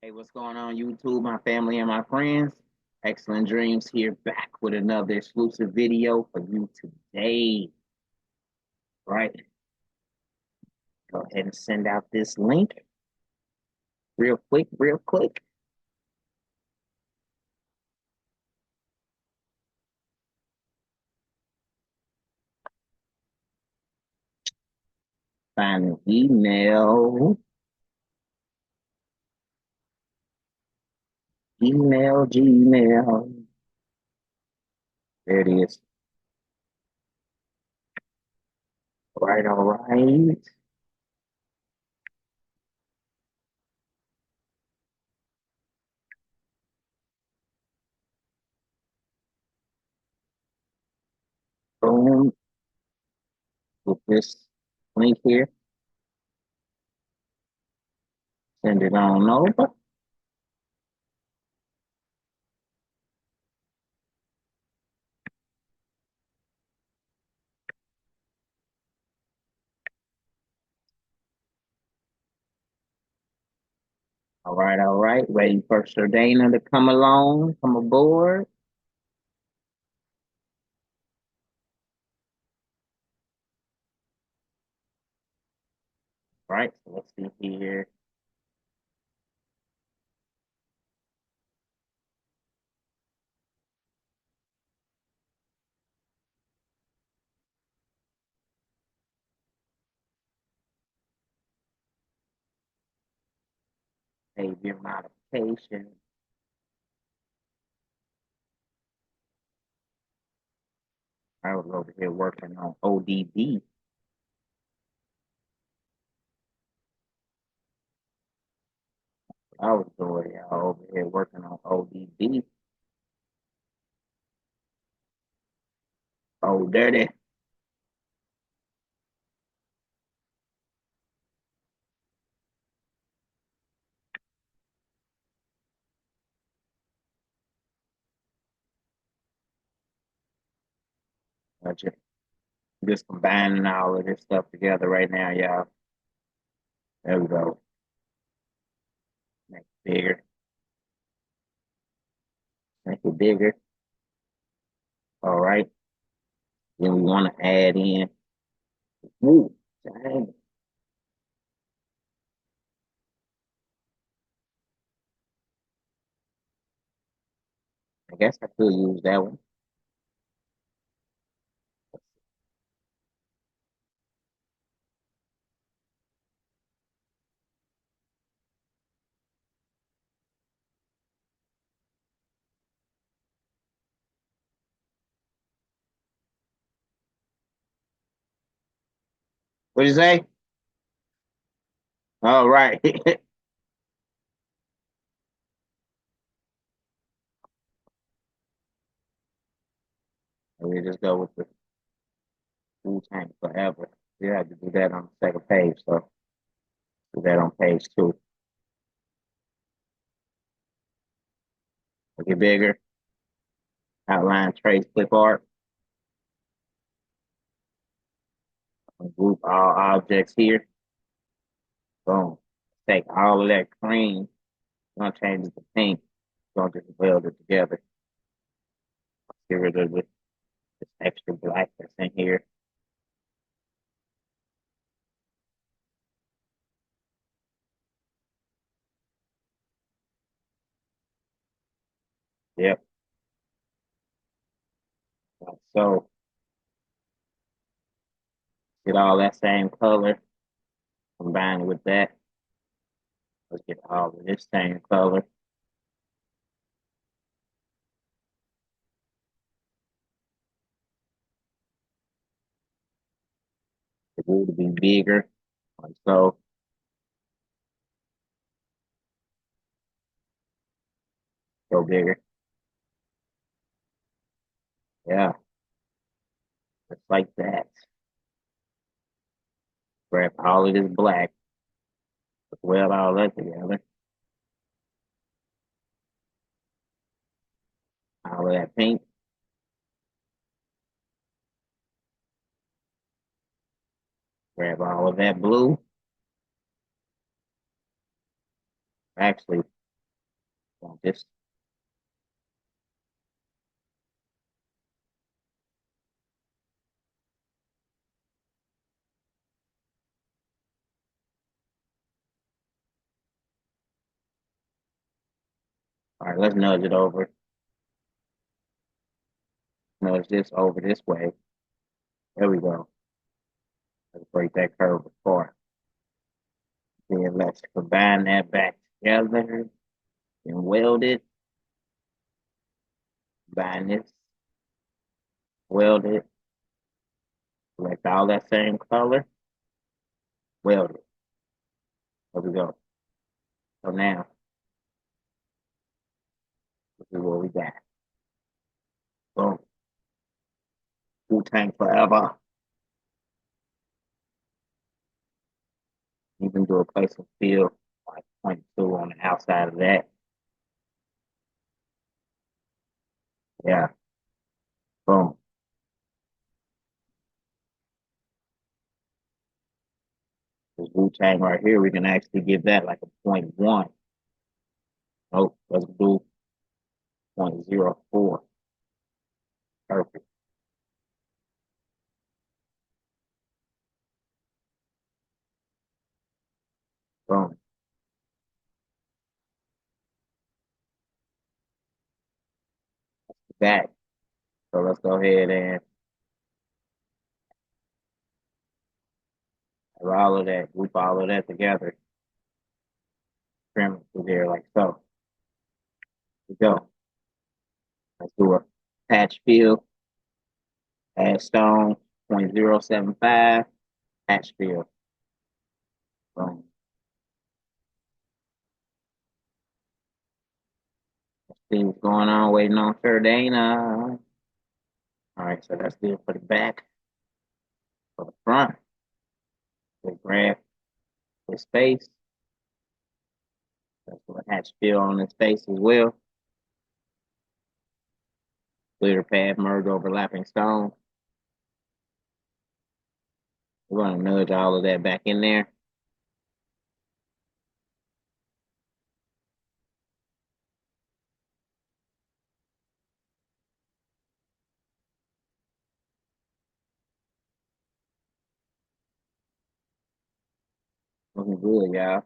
Hey, what's going on, YouTube, my family, and my friends? Excellent Dreams here, back with another exclusive video for you today. Right? Go ahead and send out this link real quick, real quick. Find an email. Gmail. There it is. All right. Boom. With this link here, send it on over. All right. Waiting for Sherdana to come along, come aboard. All right, so let's see here. Behavior modification. I was over here working on ODB. I was doing y'all over here working on ODB. Oh, dirty. Gotcha. Just combining all of this stuff together right now, y'all. There we go. Make it bigger. Make it bigger. All right. Then we want to add in. Woo, dang. I guess I could use that one. What'd you say? All right. We just go with the Wu Tang forever. We have to do that on the second page, so do that on page 2. Make it bigger. Outline, trace, clip art. Group all objects here. Boom. Take all of that cream. Gonna change it to pink. Gonna just weld it together. Get rid of this extra black that's in here. Yep. So get all that same color. Combine it with that. Let's get all of this same color. The wool to be bigger. Like so. Go bigger. Yeah. Just like that. Grab all of this black. Weld all that together. All of that pink. Grab all of that blue. Actually, Want this. All right, let's nudge it over. Nudge this over this way. There we go. Let's break that curve apart. Then let's combine that back together and weld it. Combine this, weld it, select all that same color, weld it. There we go. So now, this is what we got. Boom. Wu-Tang forever. You can do a place of field, like 0.2 on the outside of that. Yeah. Boom. This Wu-Tang right here, we can actually give that like a 0.1. Oh, let's do 0.04. Perfect. Boom. That. So let's go ahead and have all of that, group all of that together. Trim it through there like so. Here we go. Let's do a patch fill. Add stone 0.075. Patch fill. Boom. See what's going on, waiting on Sherdana. All right, so that's good for the back. For the front, we grab the space. That's what hatch fill on the space as well. Clear pad, merge overlapping stone. We're going to nudge all of that back in there. Looking good, y'all.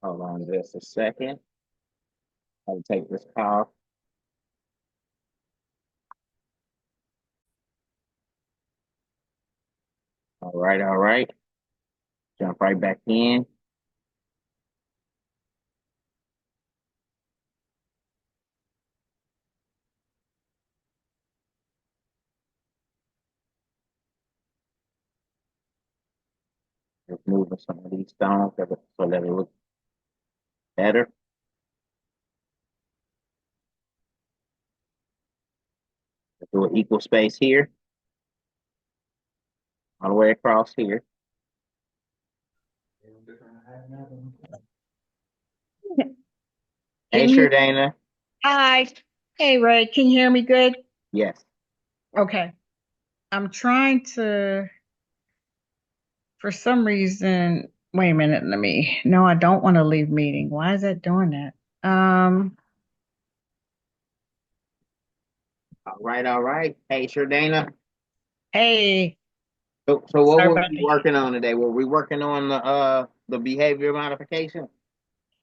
Hold on just a second. I'll take this off. All right, all right. Jump right back in. Just moving some of these stones so that it looks better. Let's do an equal space here. All the way across here. Hey, Sherdana. Hi. Hey, Ray. Can you hear me good? Yes. Okay. I'm trying to, for some reason, wait a minute, no, I don't want to leave meeting. Why is that doing that? All right, all right. Hey, Sherdana. Hey, So what sorry were about we that. working on today? Were we working on the behavior modification?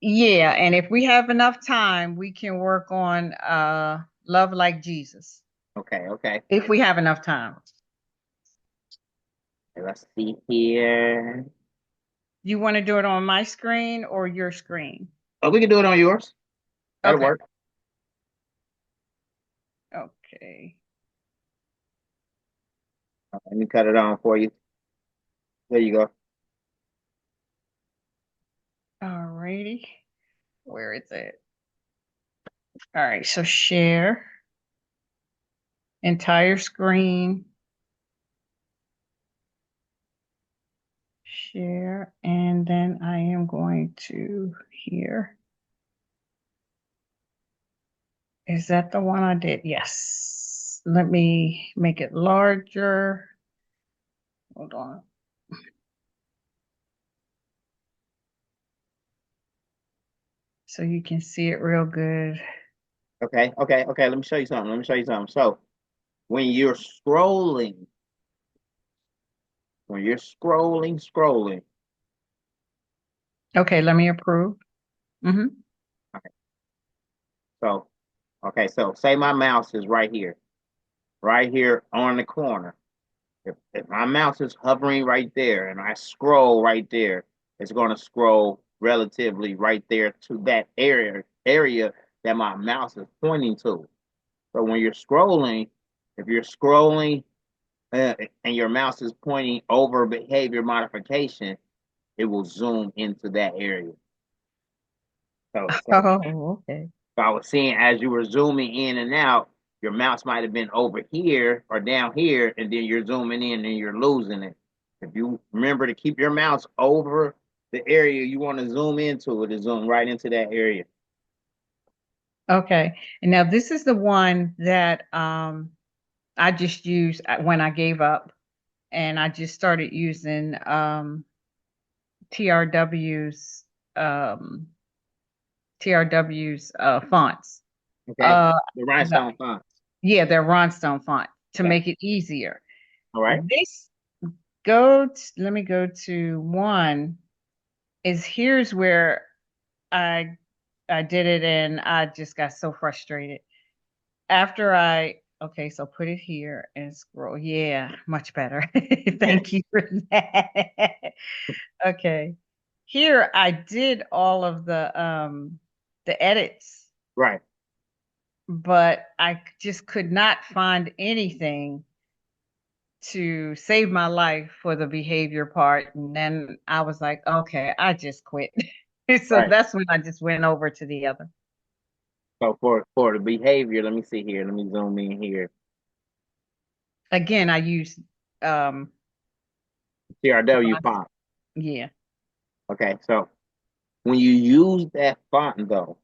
Yeah, and if we have enough time, we can work on love like Jesus. Okay, okay. If we have enough time. Let's see here. You want to do it on my screen or your screen? Oh, we can do it on yours. That'll Okay. work. Okay. Let me cut it on for you. There you go. All righty. Where is it? All right, so share entire screen, share, and then I am going to here. Is that the one I did? Yes. Let me make it larger. Hold on. so you can see it real good. Okay, okay, okay. Let me show you something. Let me show you something. So when you're scrolling, scrolling. Okay, let me approve. Mm-hmm. Okay, so okay, so say my mouse is right here on the corner. If my mouse is hovering right there and I scroll right there, it's going to scroll relatively right there to that area that my mouse is pointing to. So when you're scrolling, if you're scrolling and your mouse is pointing over behavior modification, it will zoom into that area. So Oh, okay. I was seeing as you were zooming in and out, your mouse might have been over here or down here, and then you're zooming in and you're losing it. If you remember to keep your mouse over the area you want to zoom into, it is zoom right into that area. Okay. And now this is the one that I just used when I gave up, and I just started using TRW's um TRW's fonts. Okay, Uh the the, rhinestone fonts. yeah, they're Rhinestone font to Okay, make it easier. all right, This let me go to one is here's where I I did it and I just got so frustrated. After okay, so put it here and scroll. Yeah, much better. Thank you for that. Okay. Here I did all of the edits, right. but I just could not find anything to save my life for the behavior part. And then I was like, okay, I just quit. So Right. that's when I just went over to the other. So for the behavior, let me see here. Let me zoom in here. Again, I used um TRW font. yeah. Okay, so when you use that font though,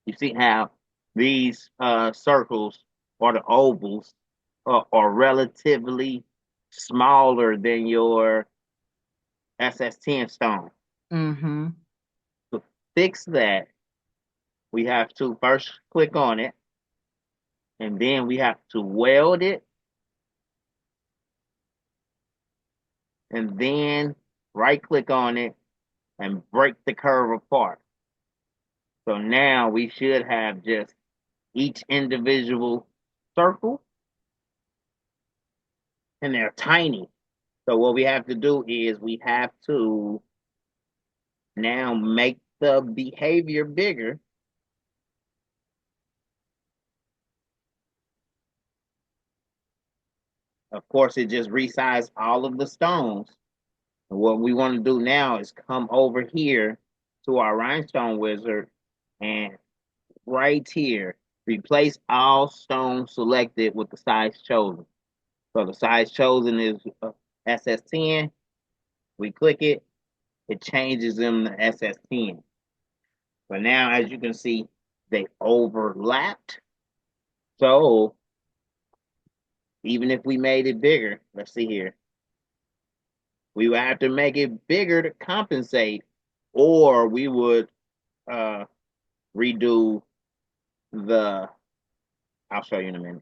you see how these circles or the ovals are relatively smaller than your SS10 stone. Mm-hmm. To fix that, we have to first click on it, and then we have to weld it, and then right click on it and break the curve apart. So now we should have just each individual circle, and they're tiny. So what we have to do is we have to now make the behavior bigger. Of course, it just resized all of the stones. And what we want to do now is come over here to our rhinestone wizard and right here, replace all stones selected with the size chosen. So the size chosen is SS10. We click it, it changes them to SS10. But now, as you can see, they overlapped. So even if we made it bigger, let's see here, we would have to make it bigger to compensate, or we would uh, redo the. I'll show you in a minute.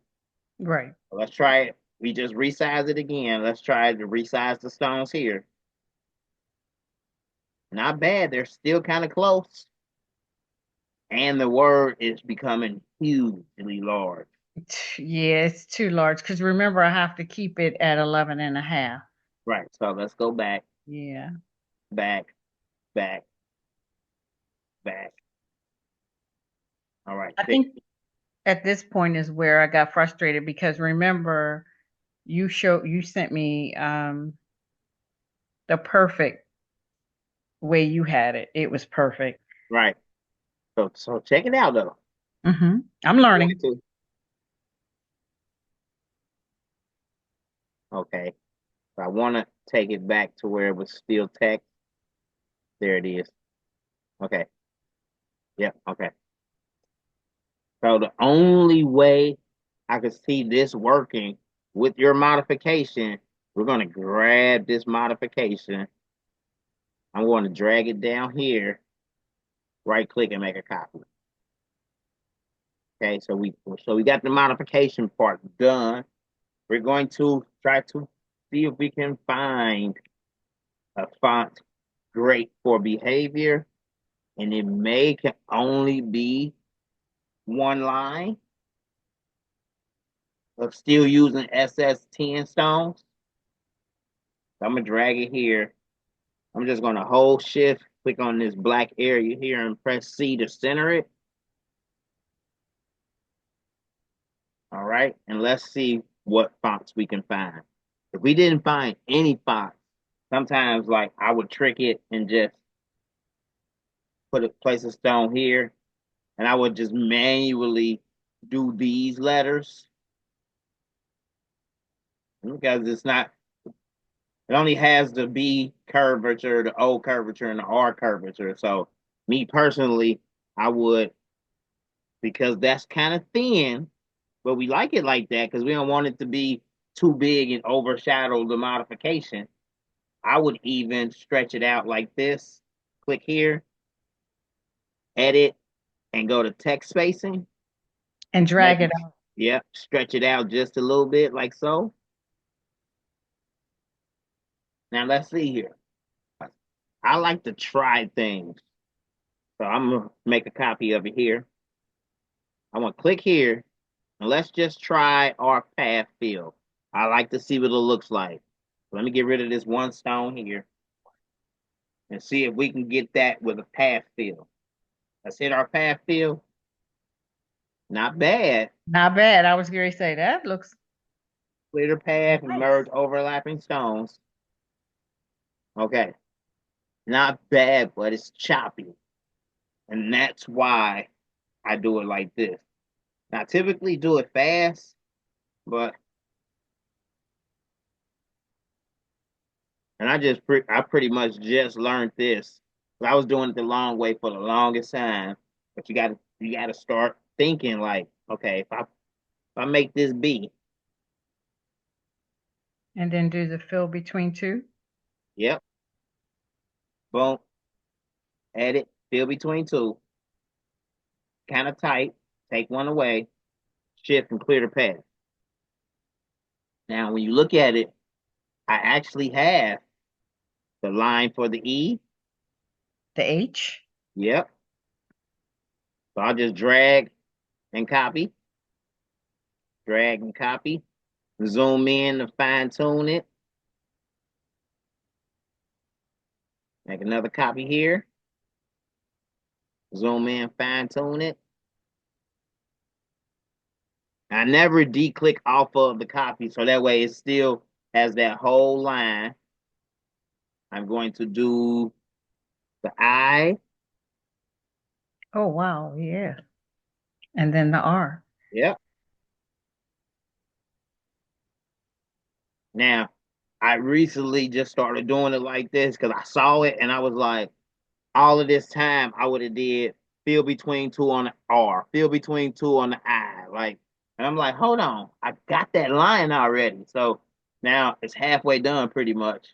Right. Let's try it. We just resize it again. Let's try to resize the stones here. Not bad. They're still kind of close. And the word is becoming hugely large. Yeah, it's too large because remember I have to keep it at 11 and a half. Right. So let's go back, Yeah. back, back, back. All right. I think at this point is where I got frustrated because remember you sent me the perfect way you had it. It was perfect. Right. So check it out though. I'm I'm going learning. to. Okay. So I want to take it back to where it was still text. There it is. Okay. Yep. Okay. So the only way I could see this working with your modification, we're going to grab this modification. I'm going to drag it down here right click and make a copy. Okay, so we got the modification part done. We're going to try to see if we can find a font great for behavior, and it may can only be one line of still using SS10 stones. So I'm gonna drag it here. I'm just gonna hold shift, click on this black area here and press C to center it. All right, and let's see what fonts we can find. If we didn't find any fonts, sometimes like I would trick it and just place a stone here, and I would just manually do these letters because it only has the B curvature, the O curvature, and the R curvature. So me personally, I would, because that's kind of thin, but we like it like that because we don't want it to be too big and overshadow the modification. I would even stretch it out like this. Click here, edit, and go to text spacing. And drag it out. Yep, stretch it out just a little bit like so. Now let's see here. I like to try things. So I'm gonna make a copy of it here. I'm gonna click here and let's just try our path fill. I like to see what it looks like. Let me get rid of this one stone here and see if we can get that with a path fill. Let's hit our path fill. Not bad. Not bad. I was going to say that looks Clear the path and nice. merge overlapping stones. Okay. Not bad, but it's choppy. And that's why I do it like this. Now, I typically do it fast, but I pretty much just learned this. I was doing it the long way for the longest time. But you gotta start thinking like, okay, if I make this B, And then do the fill between two. yep, boom, edit, fill between two, kind of tight, take one away, shift and clear the path. Now, when you look at it, I actually have the line for the E. The H. Yep. So I'll just drag and copy, drag and copy, zoom in to fine tune it. Make another copy here. Zoom in, fine tune it. I never declick off of the copy, so that way it still has that whole line. I'm going to do the I. Oh, wow. Yeah. And then the R. Yep. Now, I recently just started doing it like this because I saw it and I was like, all of this time I would have did fill between two on the R, fill between two on the I. Like, and I'm like, hold on, I got that line already. So now it's halfway done pretty much.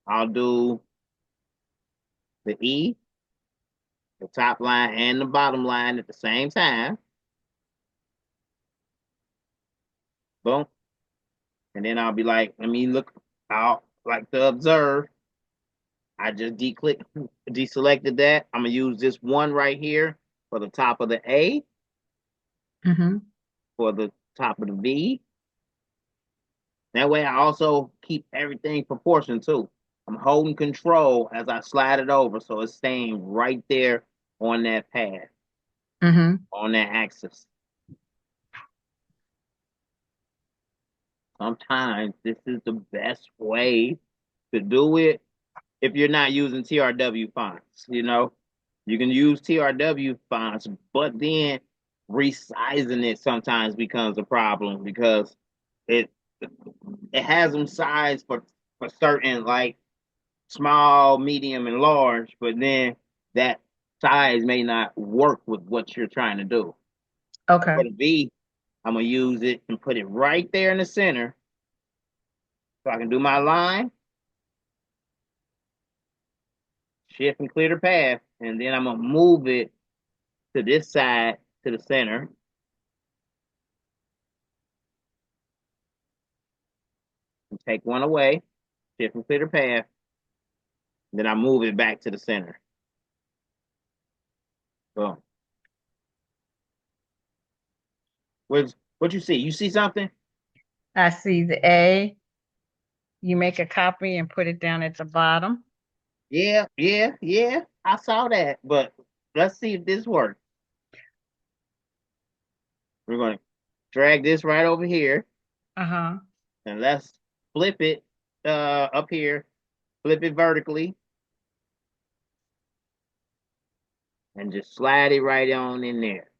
I'll do the E, the top line and the bottom line at the same time. Boom. And then I'll be like, let me look out like to observe. I just deselected that. I'm gonna use this one right here for the top of the A, Mm-hmm. for the top of the V. That way I also keep everything proportioned too. I'm holding control as I slide it over so it's staying right there on that path, Mm-hmm. on that axis. Sometimes this is the best way to do it if you're not using TRW fonts, you know. You can use TRW fonts, but then resizing it sometimes becomes a problem because it it has them sized for certain like small, medium, and large, but then that size may not work with what you're trying to do. Okay. For the V, I'm gonna use it and put it right there in the center so I can do my line, shift and clear the path, and then I'm gonna move it to this side, to the center. And take one away, shift and clear the path, then I move it back to the center. Boom. What you see? You see something? I see the A. You make a copy and put it down at the bottom. Yeah, yeah, yeah. I saw that, but let's see if this works. We're gonna drag this right over here, Uh-huh. and let's flip it up here, flip it vertically, and just slide it right on in there.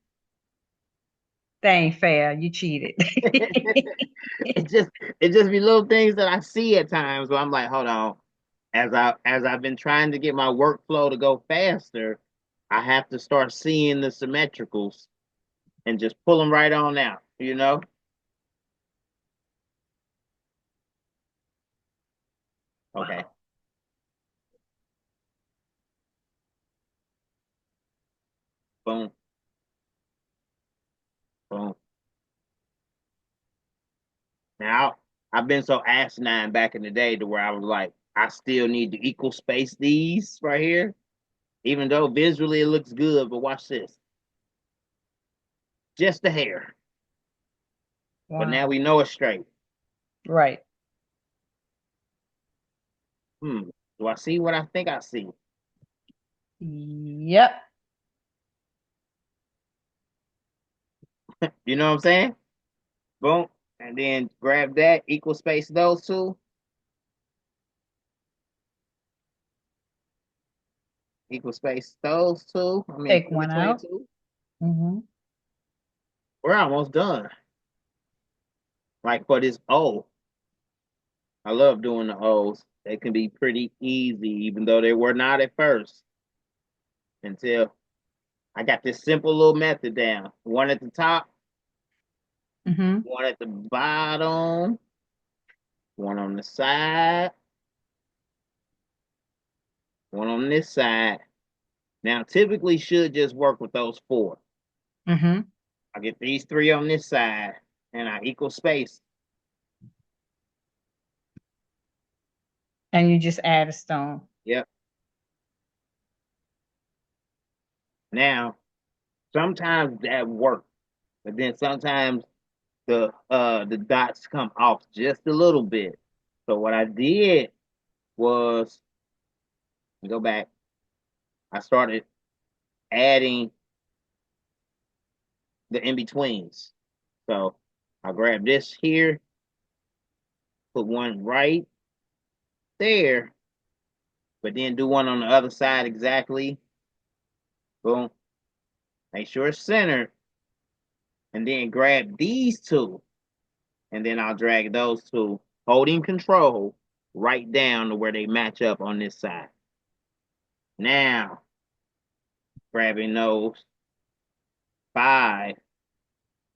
That ain't fair. You cheated. it just it just be little things that I see at times where I'm like, hold on. As I've been trying to get my workflow to go faster, I have to start seeing the symmetricals and just pull them right on out, you know? Okay. Wow. Boom, boom. Now I've been so asinine back in the day to where I was like, I still need to equal space these right here, even though visually it looks good. But watch this, just a hair. But now Wow. we know it's straight. Right. Do I see what I think I see? Yep. You know what I'm saying? Boom, and then grab that, equal space those two, equal space those two. I mean, Take one between out. two. Mm-hmm. We're almost done. Like for this O, I love doing the O's. They can be pretty easy, even though they were not at first, until I got this simple little method down. One at the top, Mm-hmm. one at the bottom, one on the side, one on this side. Now, typically should just work with those four. Mm-hmm. I get these three on this side, and I equal space. And you just add a stone. Yep. Now, sometimes that works, but then sometimes the dots come off just a little bit. So what I did was go back. I started adding the in betweens. So I grab this here, put one right there, but then do one on the other side exactly. Boom. Make sure it's centered, and then grab these two, and then I'll drag those two, holding control, right down to where they match up on this side. Now, grabbing those five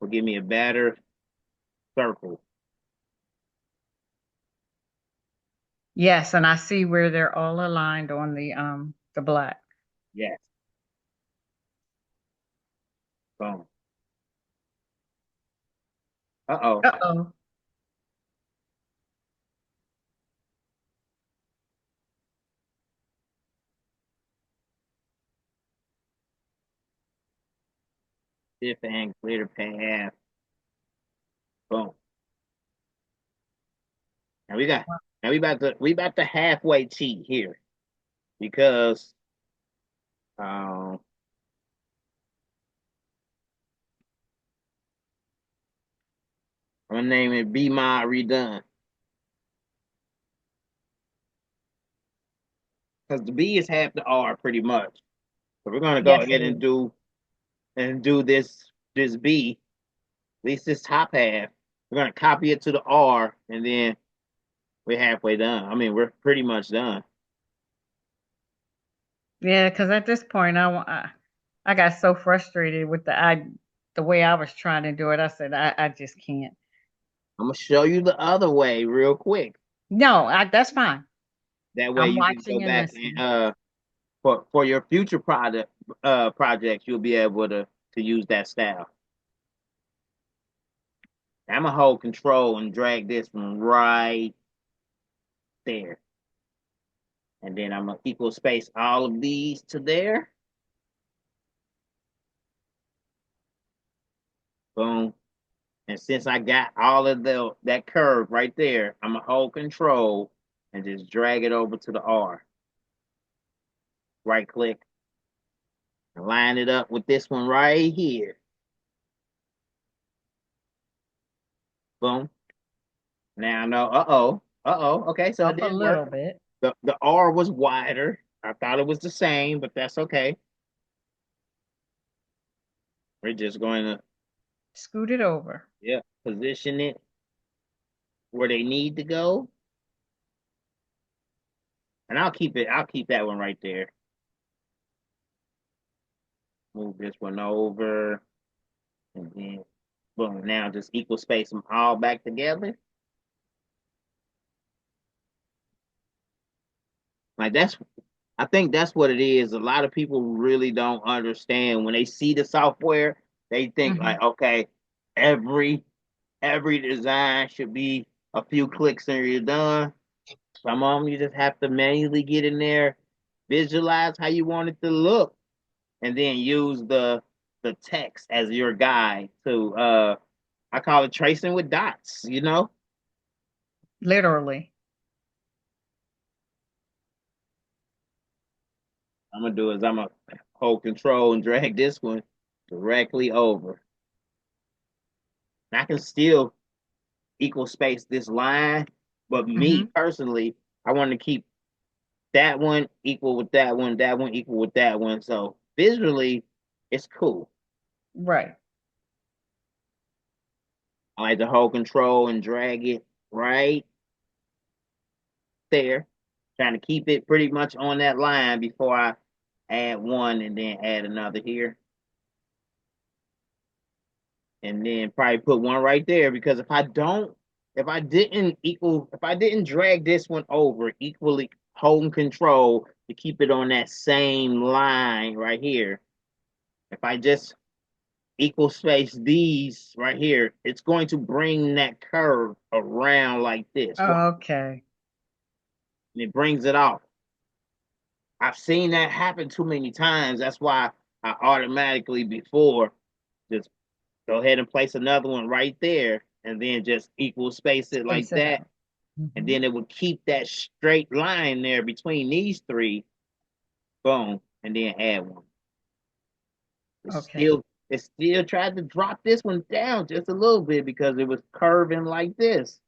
will give me a better circle. Yes, and I see where they're all aligned on the black. Yes. Boom. Uh-oh. Uh-oh. Shift and clear the path. Boom. Now we got now we about to halfway cheat here because um I'm gonna name it Be My Redone. Because the B is half the R pretty much. So we're gonna go Yes, ahead it and is. do this B, at least this top half. We're gonna copy it to the R, and then we're halfway done. I mean, we're pretty much done. Yeah, because at this point, I got so frustrated with the way I was trying to do it. I said, I just can't. I'm gonna show you the other way real quick. No, that's fine. That way I'm you can go watching and back and listening. For your future projects, you'll be able to use that style. I'm gonna hold control and drag this one right there. And then I'm gonna equal space all of these to there. Boom. And since I got all of that curve right there, I'm gonna hold control and just drag it over to the R. Right click and line it up with this one right here. Boom. Now I know, okay, so it Up a didn't work. little bit. The R was wider. I thought it was the same, but that's okay. We're just going to, Scoot it over. yeah, position it where they need to go. And I'll keep that one right there. Move this one over. And then boom. Now just equal space them all back together. Like I think that's what it is. A lot of people really don't understand when they see the software, they think Mm-hmm. like, okay, every design should be a few clicks and you're done. Some of them you just have to manually get in there, visualize how you want it to look, and then use the text as your guide to I call it tracing with dots, you know? Literally. I'm gonna do is I'm gonna hold control and drag this one directly over. And I can still equal space this line, but me Mm-hmm. personally, I want to keep that one equal with that one equal with that one. So visually, it's cool. Right. I like to hold control and drag it right there, trying to keep it pretty much on that line before I add one and then add another here. And then probably put one right there because if I didn't drag this one over equally, holding control to keep it on that same line right here, if I just equal space these right here, it's going to bring that curve around like this. Well, Okay. and it brings it off. I've seen that happen too many times. That's why I automatically before just go ahead and place another one right there and then just equal space it like Space it that. out. And Mm-hmm. then it would keep that straight line there between these three. Boom. And then add one. It Okay. still it still tried to drop this one down just a little bit because it was curving like this.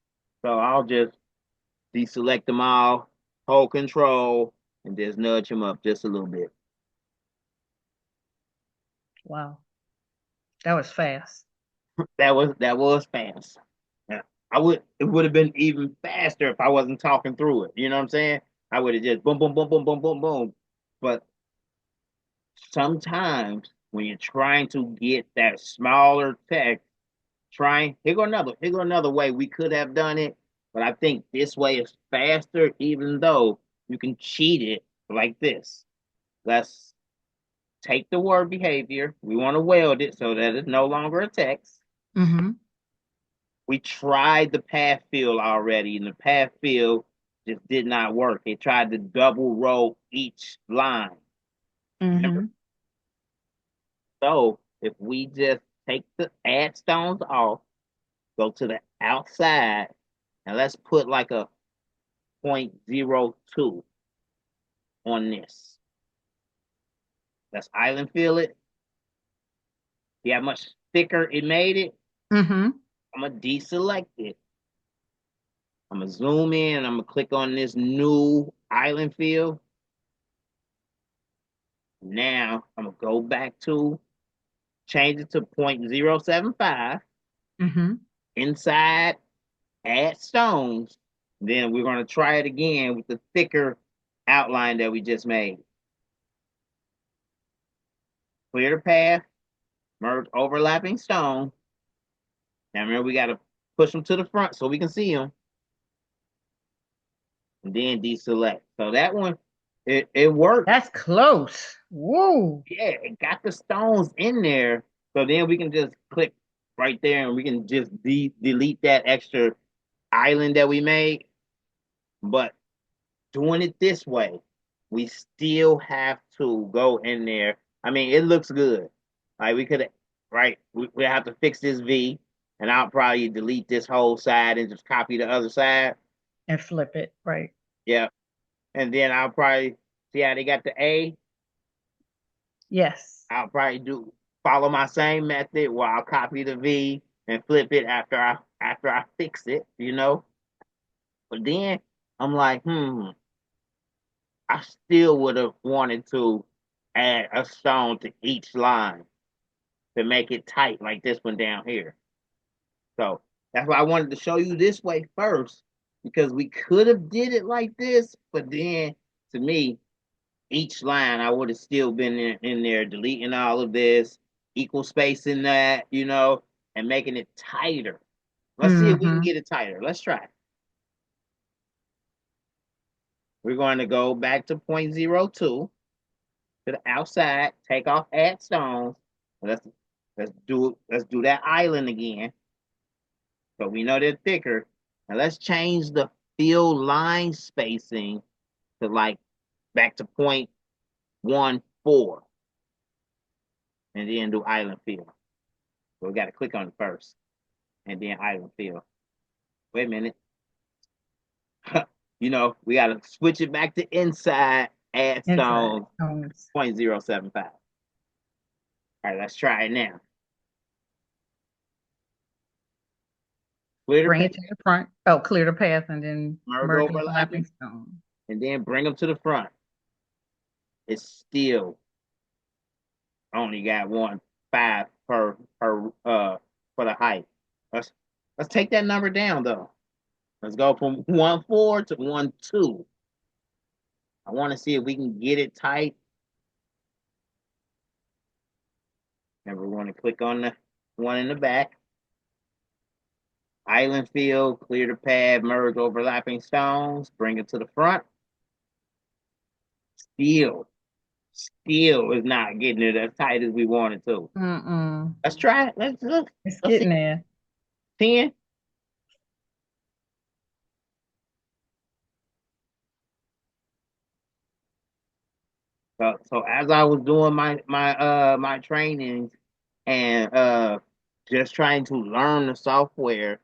So I'll just deselect them all, hold control, and just nudge them up just a little bit. Wow. That was fast. That was fast. Yeah. It would have been even faster if I wasn't talking through it. You know what I'm saying? I would have just boom, boom, boom, boom, boom, boom, boom. But sometimes when you're trying to get that smaller text, here go another way we could have done it, but I think this way is faster, even though you can cheat it like this. Let's take the word behavior. We want to weld it so that it's no longer a text. Mm-hmm. We tried the path fill already, and the path fill just did not work. It tried to double row each line. Remember? Mm-hmm. So if we just take the add stones off, go to the outside, and let's put like a 0.02 on this. Let's island fill it. See how much thicker it made it? Mm-hmm. I'm gonna deselect it. I'm gonna zoom in and I'm gonna click on this new island fill. Now I'm gonna go back to change it to 0.075 Mm-hmm. inside, add stones. Then we're gonna try it again with the thicker outline that we just made. Clear the path, merge overlapping stone. Now remember, we gotta push them to the front so we can see them, and then deselect. So that one, It worked. That's close. Woo. Yeah, it got the stones in there. So then we can just click right there and we can just delete that extra island that we made. But doing it this way, we still have to go in there. I mean, it looks good. Like we could, right? We have to fix this V, and I'll probably delete this whole side and just copy the other side. And flip it, right. Yeah, and then I'll probably see how they got the A. Yes. I'll probably follow my same method where I'll copy the V and flip it after I fix it, you know. But then I'm like, I still would have wanted to add a stone to each line to make it tight like this one down here. So that's why I wanted to show you this way first, because we could have did it like this, but then to me, each line I would have still been in there deleting all of this, equal space in that, you know, and making it tighter. Let's see if we can Mm-hmm. get it tighter. Let's try. We're going to go back to 0.02 to the outside, take off add stones. Let's let's do that island again. So we know they're thicker. And let's change the fill line spacing to like back to 0.14 and then do island fill. So we got to click on it first and then island fill. Wait a minute. You know, we got to switch it back to inside, add Inside stones, stones. 0.075. All right, let's try it now. Clear the Bring path, it to the front. Oh, clear the path and then merge merge overlapping overlapping, stone. and then bring them to the front. It's still only got 1.5 for the height. Let's let's take that number down though. Let's go from 1.4 to 1.2. I want to see if we can get it tight. And we're going to click on the one in the back. Island fill, clear the pad, merge overlapping stones, bring it to the front. Still, still is not getting it as tight as we wanted to. Mm-mm. Let's try it. It's Let's see. getting there. 10. So as I was doing my trainings and just trying to learn the software,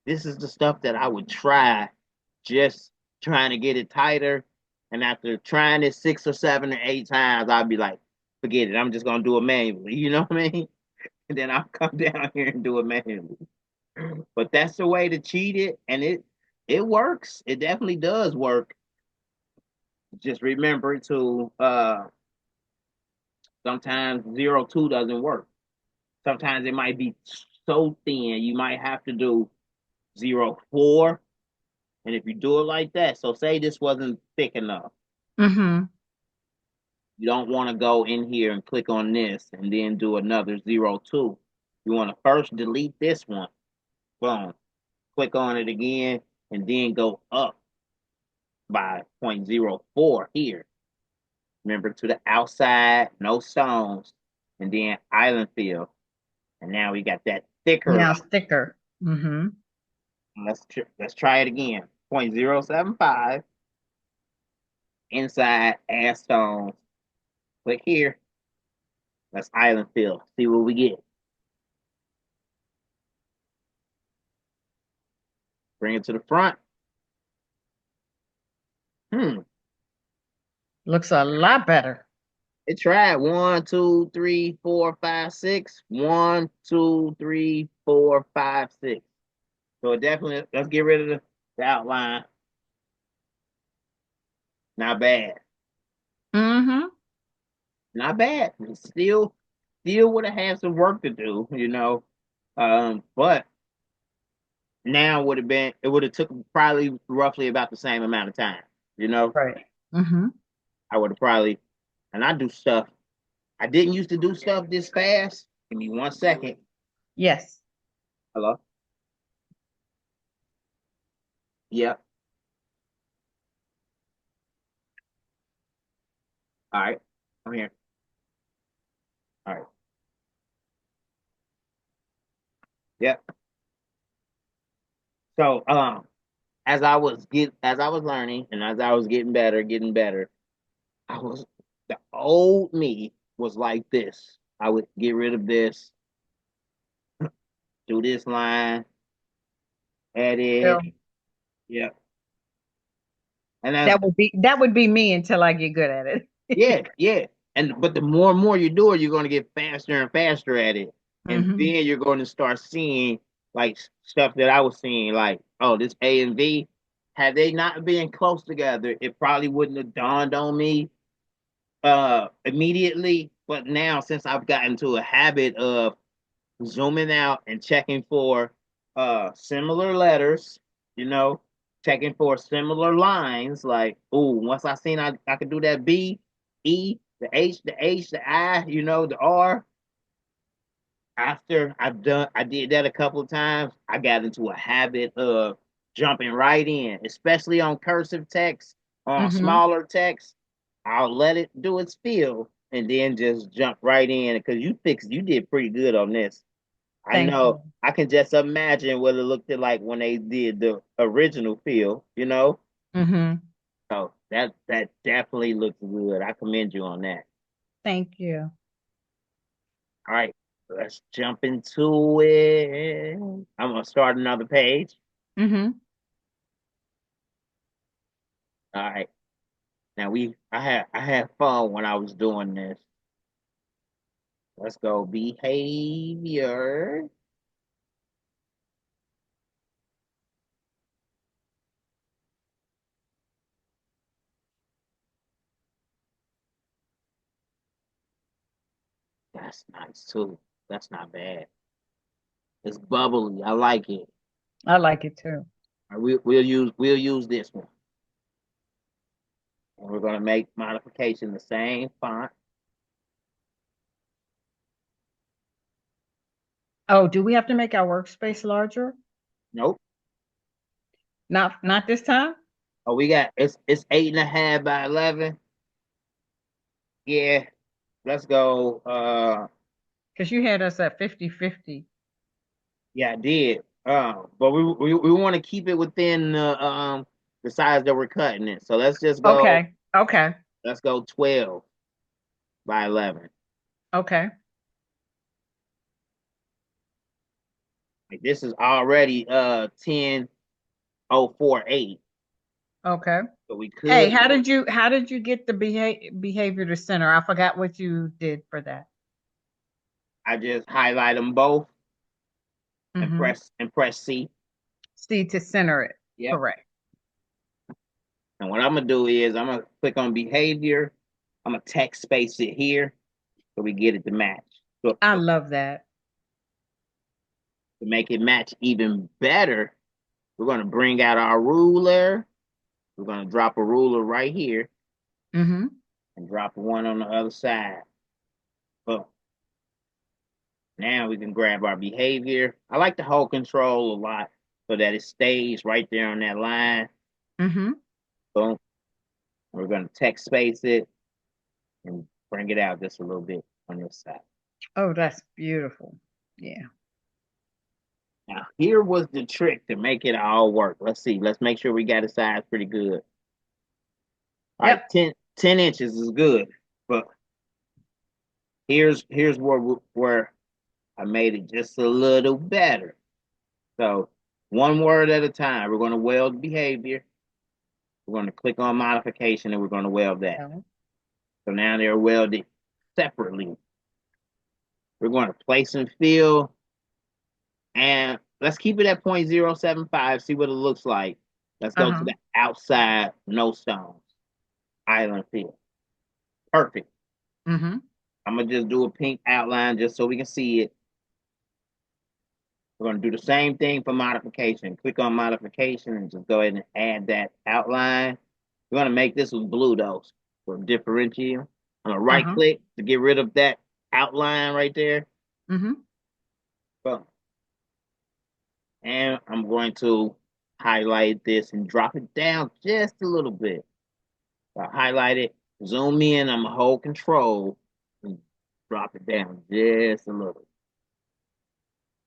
this is the stuff that I would try, just trying to get it tighter. And after trying it 6 or 7 or 8 times, I'd be like, forget it. I'm just gonna do it manually. You know what I mean? And then I'll come down here and do it manually. But that's the way to cheat it, and it works. It definitely does work. Just remember to sometimes 0.2 doesn't work. Sometimes it might be so thin you might have to do 0.4. And if you do it like that, so say this wasn't thick enough, Mm-hmm. you don't want to go in here and click on this and then do another 0.2. You want to first delete this one. Boom. Click on it again and then go up by 0.04 here. Remember, to the outside, no stones, and then island fill. And now we got that thicker Now line. it's thicker. Mm-hmm. Let's try it again. 0.075 inside, add stones. Click here. Let's island fill. See what we get. Bring it to the front. Hmm. Looks a lot better. It tried 1, 2, 3, 4, 5, 6. 1, 2, 3, 4, 5, 6. So it definitely, let's get rid of the outline. Not bad. Mm-hmm. Not bad. Still would have had some work to do, you know. But now it would have took probably roughly about the same amount of time, you know. Right. Mm-hmm. I would have probably, and I do stuff. I didn't used to do stuff this fast. Give me 1 second. Yes. Hello. Yep. All right, I'm here. All right. Yep. So, as I was learning and as I was getting better, I was the old me was like this. I would get rid of this, do this line, edit. So Yep. And that's that would be me until I get good at yeah, it. yeah. But the more and more you do it, you're going to get faster and faster at it, and Hmm. then you're going to start seeing like stuff that I was seeing, like, oh, this A and V. Had they not been close together, it probably wouldn't have dawned on me immediately. But now, since I've gotten to a habit of zooming out and checking for similar letters, you know, checking for similar lines, like, oh, once I seen I could do that B, E, the H, the I, the R. After I did that a couple of times, I got into a habit of jumping right in, especially on cursive text, on Hmm. smaller text. I'll let it do its feel and then just jump right in because you did pretty good on this. I Thank know you. I can just imagine what it looked like when they did the original feel. Hmm. So that definitely looks good. I commend you on that. Thank you. All right, let's jump into it. I'm gonna start another page. Hmm. All right. Now I had fun when I was doing this. Let's go behavior. That's nice too. That's not bad. It's bubbly. I like it. I like it too. All right, we'll use this one. And we're gonna make modification the same font. Oh, do we have to make our workspace larger? Nope. Not this time? Oh, we got it's 8.5 by 11. Yeah, let's go. Because you had us at 50-50. Yeah, I did. But we want to keep it within the size that we're cutting it. So let's just go. Okay. Okay. Let's go 12 by 11. Okay. Like this is already 10,048. Okay. So we Hey, could. how did you get the behavior to center? I forgot what you did for that. I just highlight them both and Hmm. press C. See, to center it. Yep. Correct. And what I'm gonna do is I'm gonna click on behavior. I'm gonna text space it here so we get it to match. So I to love that. make it match even better, we're gonna bring out our ruler. We're gonna drop a ruler right here Hmm. and drop one on the other side. Boom. Now we can grab our behavior. I like to hold control a lot so that it stays right there on that line. Hmm. Boom. We're gonna text space it and bring it out just a little bit on this side. Oh, that's beautiful. Yeah. Now, here was the trick to make it all work. Let's see. Let's make sure we got it sized pretty good. All right, Yep. 10 inches is good, but here's where I made it just a little better. So one word at a time. We're going to weld behavior. We're going to click on modification, and we're going to weld that. Okay. So now they're welded separately. We're going to place and fill, and let's keep it at 0.075. See what it looks like. Let's go to Uh-huh. the outside, no stones, island fill. Perfect. Hmm. I'm gonna just do a pink outline just so we can see it. We're gonna do the same thing for modification. Click on modification and just go ahead and add that outline. We're gonna make this with blue though for differential. I'm gonna right Uh-huh. click to get rid of that outline right there. Hmm. Boom. And I'm going to highlight this and drop it down just a little bit. So I highlight it, Zoom in, I'm gonna hold control and drop it down just a little.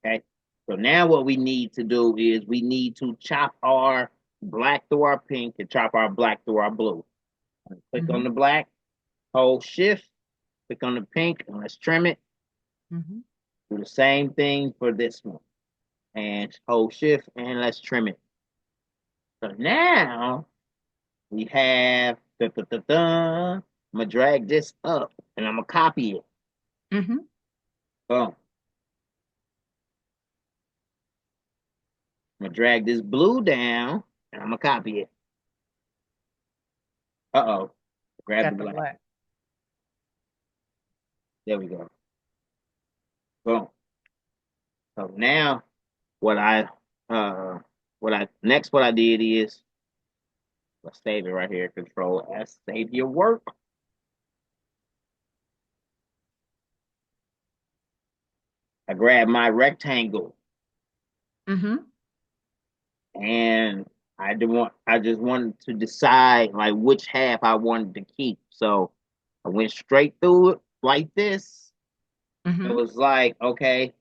Okay. So now what we need to do is we need to chop our black through our pink and chop our black through our blue. Click on Mm-hmm. the black, hold shift, click on the pink, and let's trim it. Mm-hmm. Do the same thing for this one. And hold shift and let's trim it. So now we have I'm gonna drag this up and I'm gonna copy it. Mm-hmm. Boom. I'm gonna drag this blue down and I'm gonna copy it. Uh-oh. Grab the Got the black. black. There we go. Boom. So now what I what I did is let's save it right here. Control S, save your work. I grabbed my rectangle Mm-hmm. and I just wanted to decide like which half I wanted to keep. So I went straight through it like this. It Mm-hmm. was like, okay,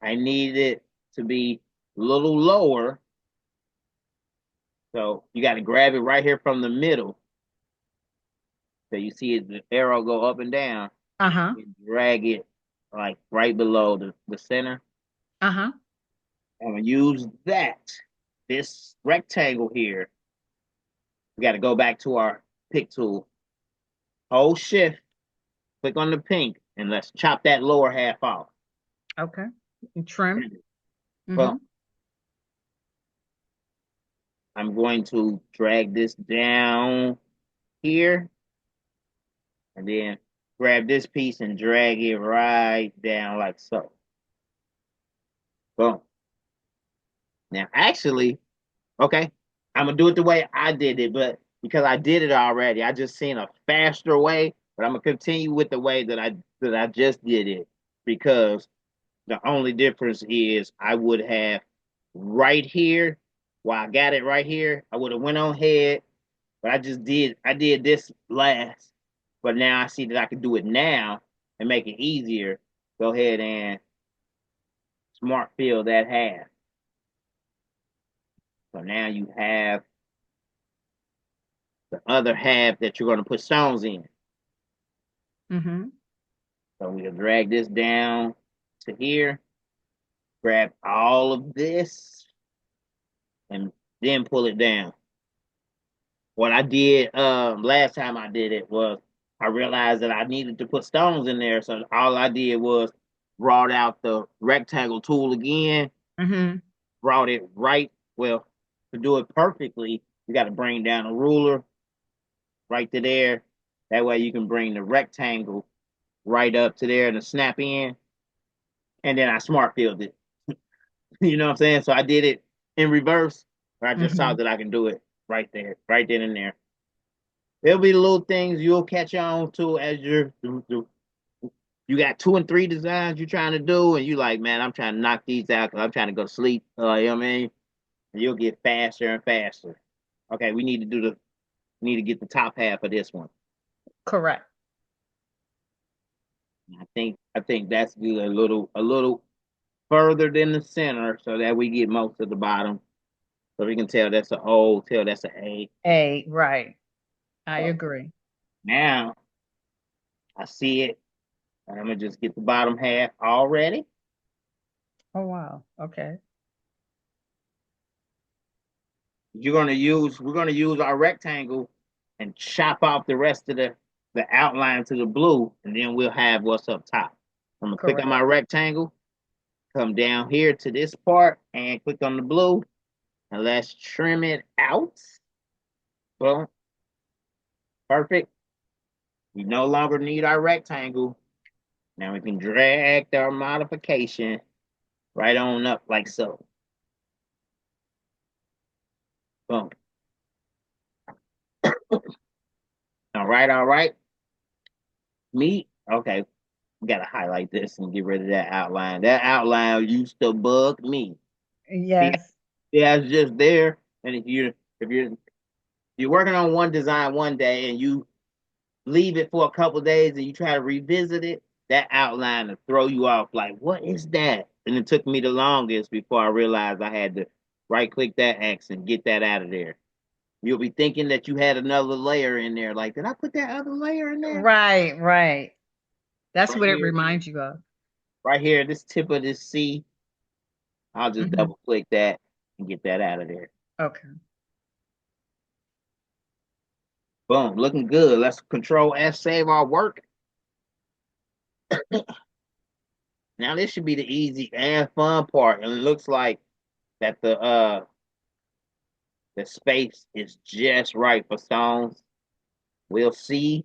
I needed it to be a little lower. So you got to grab it right here from the middle. So you see the arrow go up and down Uh-huh. and drag it like right below the center. Uh-huh. I'm gonna use that. This rectangle here. We got to go back to our pick tool. Hold shift, click on the pink, and let's chop that lower half off. Okay. And trim. Mm-hmm. Well, I'm going to drag this down here and then grab this piece and drag it right down like so. Boom. Now, actually, okay, I'm gonna do it the way I did it, but because I did it already, I just seen a faster way. But I'm gonna continue with the way that I just did it because the only difference is I would have right here, while I got it right here, I would have went on ahead, but I did this last, but now I see that I can do it now and make it easier. Go ahead and smart fill that half. So now you have the other half that you're going to put stones in. Mm-hmm. So we'll drag this down to here, grab all of this, and then pull it down. What I did last time I did it was I realized that I needed to put stones in there. So all I did was brought out the rectangle tool again, Mm-hmm. brought it right. Well, to do it perfectly, you got to bring down a ruler right to there. That way you can bring the rectangle right up to there to snap in. And then I smart filled it. You know what I'm saying? So I did it in reverse, but I just saw Mm-hmm. that I can do it right there, right then and there. There'll be little things you'll catch on to as you got 2 and 3 designs you're trying to do, and you like, man, I'm trying to knock these out because I'm trying to go to sleep. You know what I mean? And you'll get faster and faster. Okay, we need to get the top half of this one. Correct. I think that's good. A little further than the center, so that we get most of the bottom. So we can tell that's an O, tell that's an A. A, right. I So agree. now I see it, and I'm gonna just get the bottom half already. Oh, wow. Okay. We're gonna use our rectangle and chop off the rest of the outline to the blue, and then we'll have what's up top. I'm gonna click on Correct. my rectangle, come down here to this part, and click on the blue, and let's trim it out. Boom, perfect. We no longer need our rectangle. Now we can drag our modification right on up like so. Boom. All right. Me, okay. We gotta highlight this and get rid of that outline. That outline used to bug me. See, Yes. yeah, it's just there. And if you're working on one design one day and leave it for a couple days and you try to revisit it, that outline will throw you off. Like, what is that? And it took me the longest before I realized I had to right click that X and get that out of there. You'll be thinking that you had another layer in there. Like, did I put that other layer in there? Right, right. That's Right what it here, reminds you of. right here, this tip of this C. I'll just Hmm. double click that and get that out of there. Okay. Boom, looking good. Let's Control S, save our work. Now this should be the easy and fun part. And it looks like that the space is just right for stones. We'll see.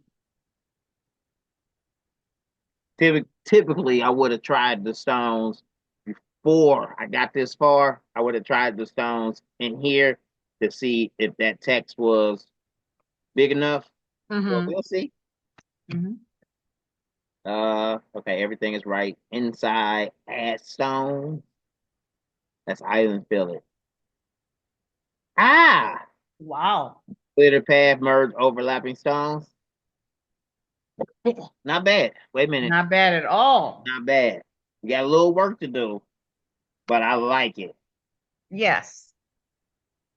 Typically, I would have tried the stones before I got this far. I would have tried the stones in here to see if that text was big enough. But Hmm. we'll see. Hmm. Okay, everything is right. Inside, add stone. That's island fillet. Ah, Wow. glitter path, merge overlapping stones. Not bad. Wait a minute. Not bad at all. Not bad. We got a little work to do, but I like it. Yes.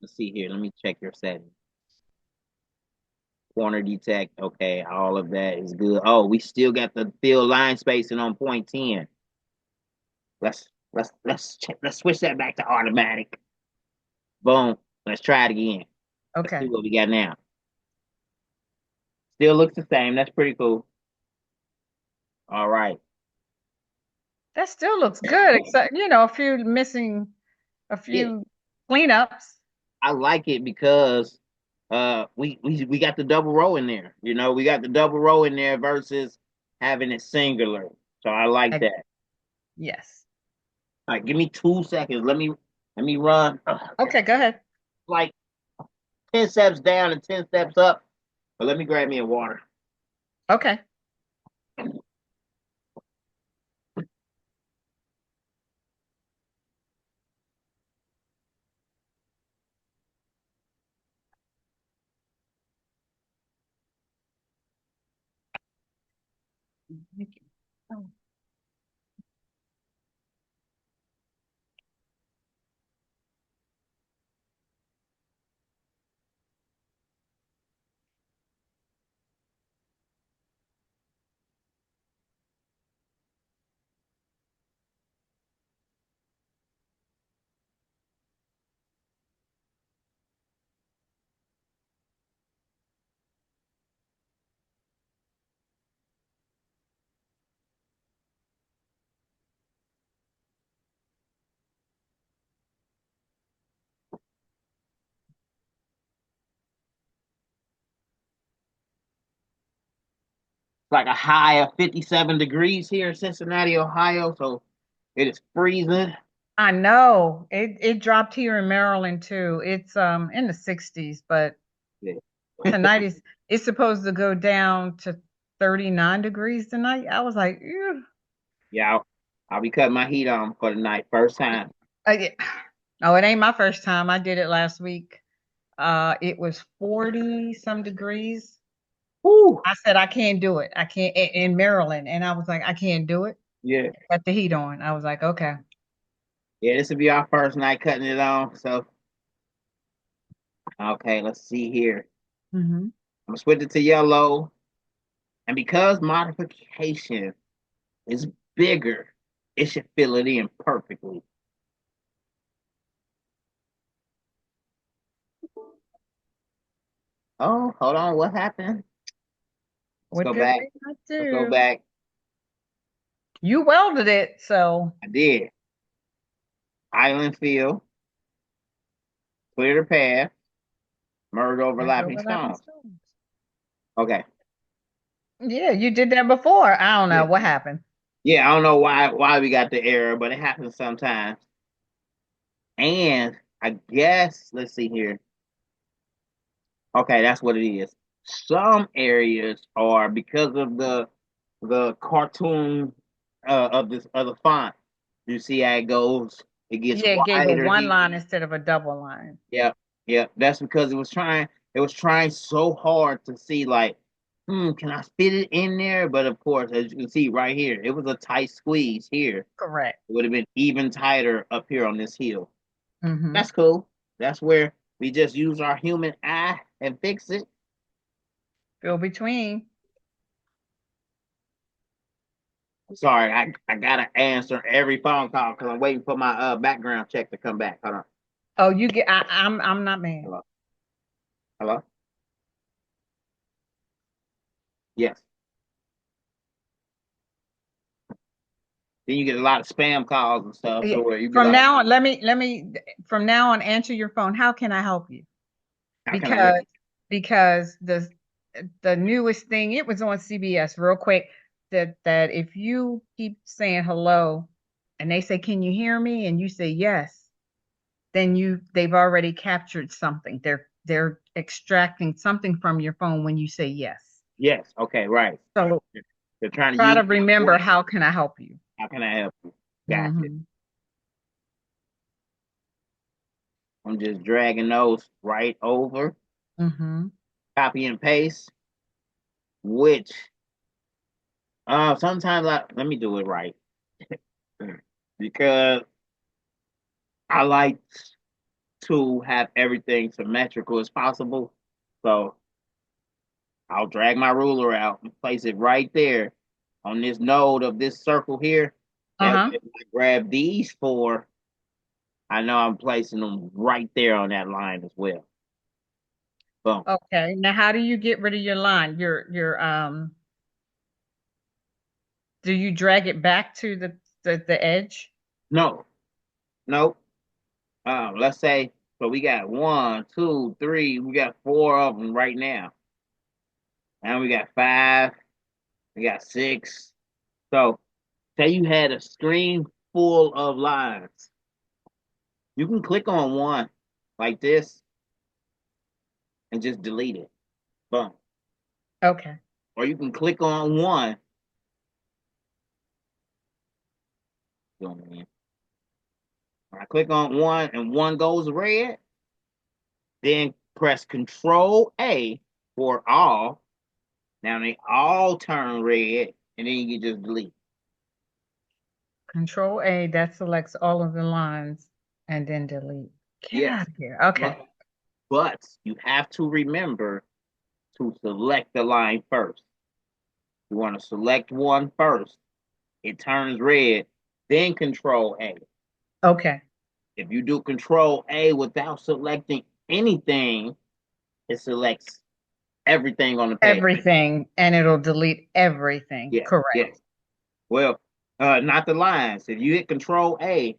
Let's see here. Let me check your settings. Corner detect. Okay, all of that is good. Oh, we still got the fill line spacing on point 10. Let's switch that back to automatic. Boom. Let's try it again. Let's see Okay. what we got now. Still looks the same. That's pretty cool. All right. That still looks good, except, a few missing, a Yeah, few cleanups. I like it because we got the double row in there. You know, we got the double row in there versus having it singular. So I like Ex- that. Yes. All right, give me 2 seconds. Let me run Okay, go ahead. like 10 steps down and 10 steps up. But let me grab me a water. Okay. Thank you. Oh. Like a high of 57 degrees here in Cincinnati, Ohio. So it is freezing. I know it dropped here in Maryland too. It's in the 60s, but Yeah, tonight it's supposed to go down to 39 degrees tonight. I was like, ew. yeah. I'll be cutting my heat on for the night. First time. Yeah. Oh, it ain't my first time. I did it last week. It was 40 some degrees. Woo. I said I can't do it. I can't in Maryland, and I was like, I can't do it. Yeah. Got the heat on. I was like, okay. Yeah, this will be our first night cutting it on. So okay, let's see here. Hmm. I'm gonna switch it to yellow. And because modification is bigger, it should fill it in perfectly. Oh, hold on, what happened? Let's What go did back. we not Let's go do? back. You welded it, so I did. Island fill, clear the path, merge there's overlapping overlapping stones. stones. Okay. Yeah, you did that before. I don't know Yeah. what happened. Yeah, I don't know why we got the error, but it happens sometimes. And I guess let's see here. Okay, that's what it is. Some areas are because of the cartoon of this other font. You see how it goes? It gets Yeah, it gave a wider one here. line instead of a double line. Yep, yep. That's because it was trying so hard to see like can I fit it in there? But of course, as you can see right here, it was a tight squeeze here. Correct. It would have been even tighter up here on this heel. Mm-hmm. That's cool. That's where we just use our human eye and fix it. Fill between. Sorry, I gotta answer every phone call because I'm waiting for my background check to come back. Hold on. Oh, you get. I'm not mad. Hello. Hello. Yes. Then you get a lot of spam calls and stuff. Yeah. So where you be From like, now on, let me. From now on, answer your phone. How can I help you? how can I Because wait? the newest thing, it was on CBS real quick, that if you keep saying hello and they say, "Can you hear me?" and you say yes, then they've already captured something. They're extracting something from your phone when you say yes. Yes. Okay. Right. So They're trying to try use to my remember, voice. how can I help you? How can I help you? Gotcha. Hmm. I'm just dragging those right over, Hmm. copy and paste, which sometimes let me do it right. Because I like to have everything symmetrical as possible. So I'll drag my ruler out and place it right there on this node of this circle here. That way, Uh-huh. if I grab these four, I know I'm placing them right there on that line as well. Boom. Okay. Now, how do you get rid of your line? Do you drag it back to the edge? No, no. Let's say, so we got one, two, three, we got four of them right now. And we got five, we got six. So say you had a screen full of lines. You can click on one like this and just delete it. Boom. Okay. Or you can click on one. When I click on one and one goes red, then press Control A for all. Now they all turn red, and then you can just delete. Control A, that selects all of the lines and then delete. Get Yes, out of here. Okay. but but you have to remember to select the line first. You want to select one first. It turns red, then Control A. Okay. If you do Control A without selecting anything, it selects everything on the page. Everything, and it'll delete everything. Yes, Correct. yes. Well, not the lines. If you hit Control A,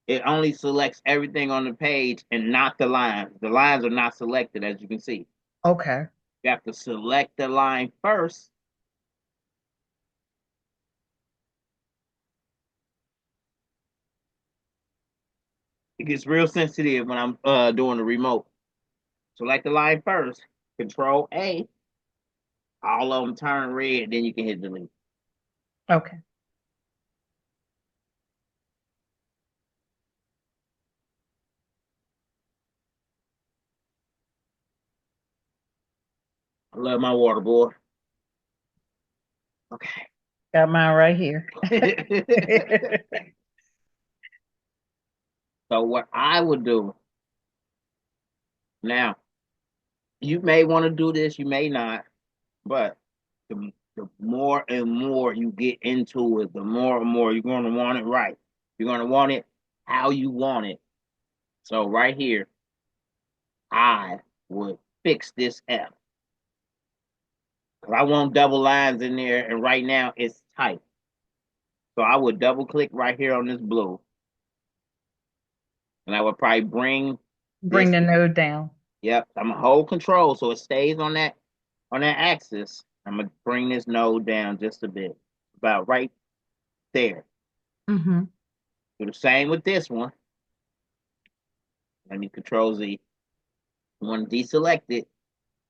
it only selects everything on the page and not the lines. The lines are not selected, as you can see. Okay. You have to select the line first. It gets real sensitive when I'm doing the remote. Select the line first. Control A. All of them turn red. Then you can hit delete. Okay. I love my water, boy. Okay. Got mine right here. So what I would do now, you may want to do this, you may not, but the more and more you get into it, the more and more you're going to want it right. You're going to want it how you want it. So right here, I would fix this F. Because I want double lines in there, and right now it's tight. So I would double click right here on this blue, and I would probably bring Bring this. the node down. Yep, I'm gonna hold control so it stays on that axis. I'm gonna bring this node down just a bit, about right there. Hmm. Do the same with this one. Let me Control Z. You want to deselect it,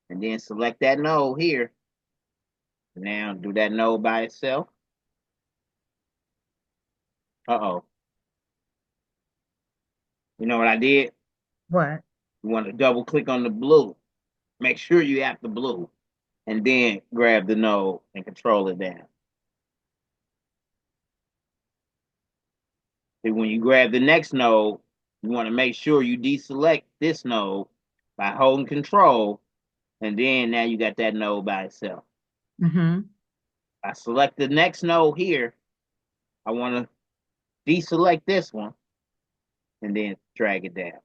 and then select that node here. Now do that node by itself. Uh-oh. You know what I did? What? You want to double click on the blue. Make sure you have the blue. and then grab the node and control it down. And when you grab the next node, you want to make sure you deselect this node by holding control, and then now you got that node by itself. I select the next node here. I want to deselect this one and then drag it down.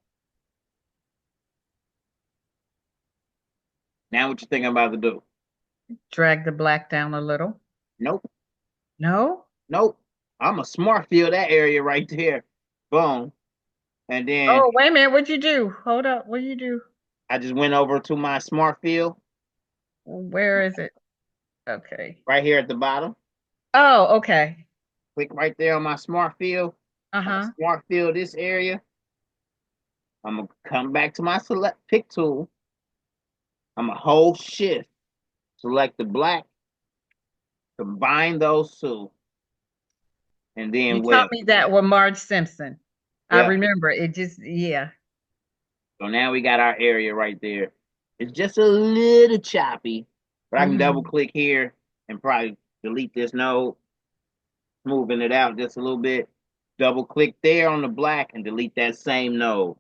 Now what you think I'm about to do? Drag the black down a little. Nope. No? Nope. I'm a smart fill that area right there. Boom. And then Oh, wait a minute. What'd you do? Hold up. What'd you do? I just went over to my smart fill Where is it? Okay. right here at the bottom. Oh, okay. Click right there on my smart fill. I'm gonna Uh-huh. smart fill this area. I'm gonna come back to my select pick tool. I'm gonna hold shift, select the black, combine those two, and You then taught weld. me that with Marge Simpson. I Yeah. remember it just, yeah. So now we got our area right there. It's just a little choppy, but I can double click here and probably delete this node, moving it out just a little bit. Double click there on the black and delete that same node.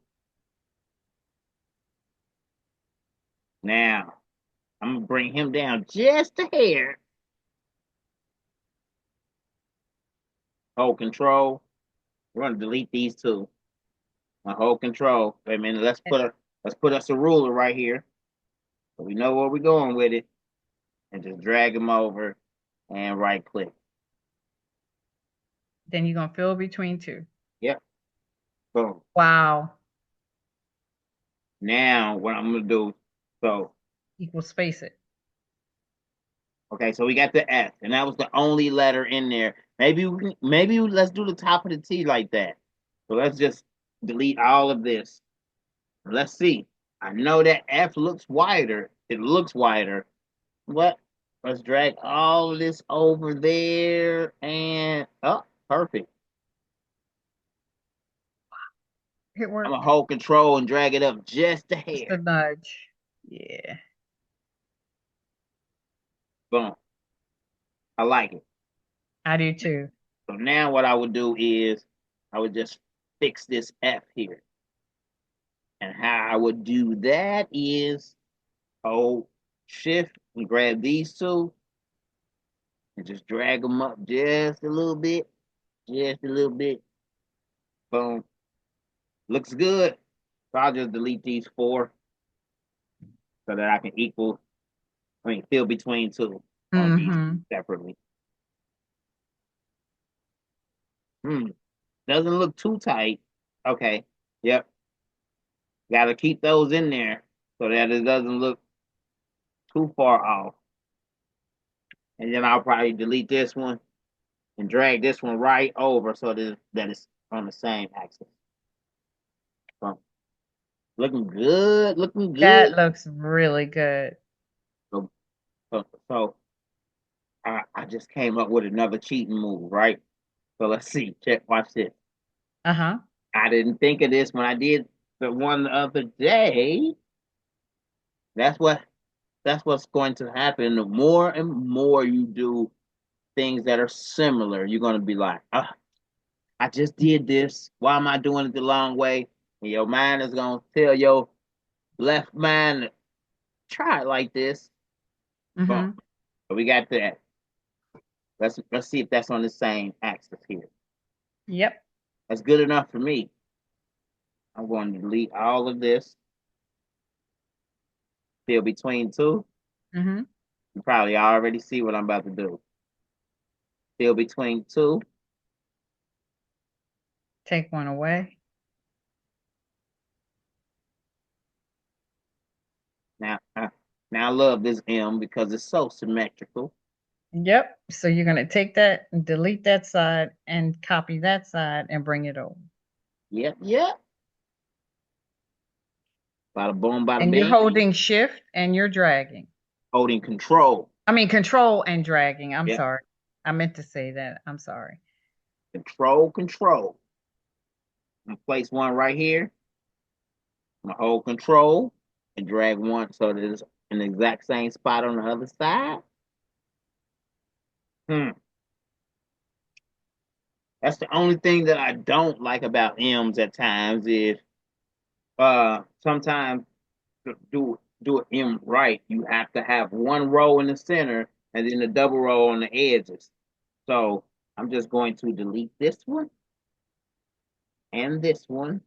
Now, I'm gonna bring him down just a hair. Hold control. We're gonna delete these two. I hold control. Wait a minute, let's put us a ruler right here. So we know where we're going with it. And just drag them over and right click. Then you're gonna fill between two. Yep. Boom. Wow. Now what I'm gonna do, so Equal space it. okay, so we got the F, and that was the only letter in there. Maybe let's do the top of the T like that. So let's just delete all of this. Let's see. I know that F looks wider. It looks wider. What? Let's drag all of this over there and oh, perfect. It I'm gonna worked. hold control and drag it up just a Just a hair. nudge. Yeah. Boom. I like it. I do too. So now what I would do is I would just fix this F here. And how I would do that is hold shift and grab these two and just drag them up just a little bit, just a little bit. Boom. Looks good. So I'll just delete these four so that I can fill between two on these separately. Doesn't look too tight. Okay. Yep. Got to keep those in there so that it doesn't look too far off. And then I'll probably delete this one and drag this one right over so that it's on the same axis. So, looking good, looking good. That looks really good. So, so I just came up with another cheating move, right? So let's see. Watch this. Uh-huh. I didn't think of this when I did the one the other day. That's what's going to happen. The more and more you do things that are similar, you're gonna be like, I just did this. Why am I doing it the long way? And your mind is gonna tell your left mind, try it like this. Boom. So we got that. Let's see if that's on the same axis here. Yep. That's good enough for me. I'm going to delete all of this. Fill between two. You probably already see what I'm about to do. Fill between two. Take one away. Now, now I love this M because it's so symmetrical. Yep. So you're going to take that and delete that side and copy that side and bring it over. Yep, yep. Bada boom, bada And you're bing. holding shift and you're dragging. Holding control. I mean, control and dragging. I'm Yep. sorry. I meant to say that. I'm sorry. Control, control. I'm gonna place one right here. I'm gonna hold control and drag one so that it's in the exact same spot on the other side. Hmm. That's the only thing that I don't like about M's at times is sometimes to do an M right, you have to have one row in the center and then a double row on the edges. So I'm just going to delete this one and this one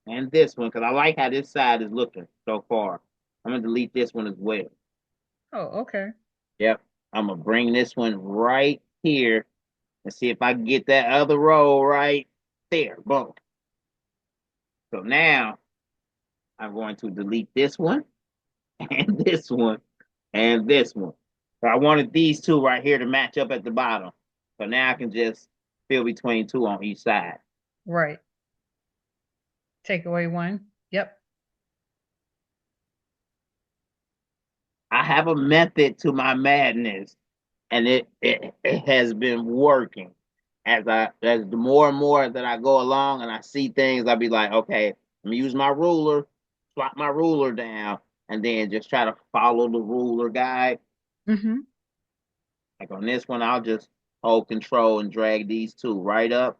and this one because I like how this side is looking so far. I'm gonna delete this one as well. Oh, okay. Yep. I'm gonna bring this one right here and see if I can get that other row right there. Boom. So now I'm going to delete this one and this one and this one. So I wanted these two right here to match up at the bottom. So now I can just fill between two on each side. Right. Take away one. Yep. I have a method to my madness, and it has been working. As the more and more that I go along and I see things, I'll be like, okay, let me use my ruler, swap my ruler down, and then just try to follow the ruler guide. Mm-hmm. Like on this one, I'll just hold control and drag these two right up,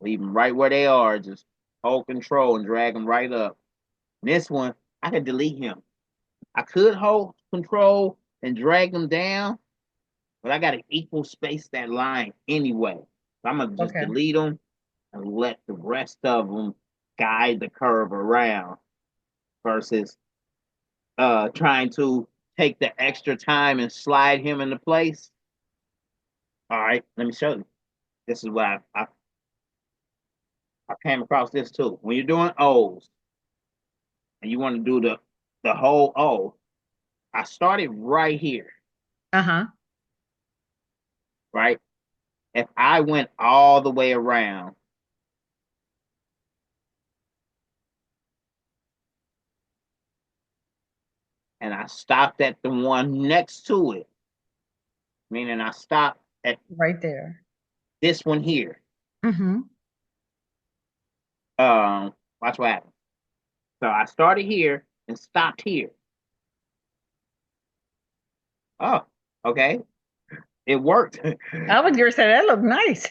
leave them right where they are. Just hold control and drag them right up. This one, I can delete him. I could hold control and drag them down, but I got to equal space that line anyway. So I'm gonna just Okay. delete them and let the rest of them guide the curve around versus trying to take the extra time and slide him into place. All right, let me show you. This is what I came across this too. When you're doing O's and you want to do the whole O, I started right here, Uh-huh. right? If I went all the way around, and I stopped at the one next to it, meaning I stopped at Right there. this one here. Mm-hmm. Watch what happens. So I started here and stopped here. Oh, okay. It worked. I was gonna say that looked nice.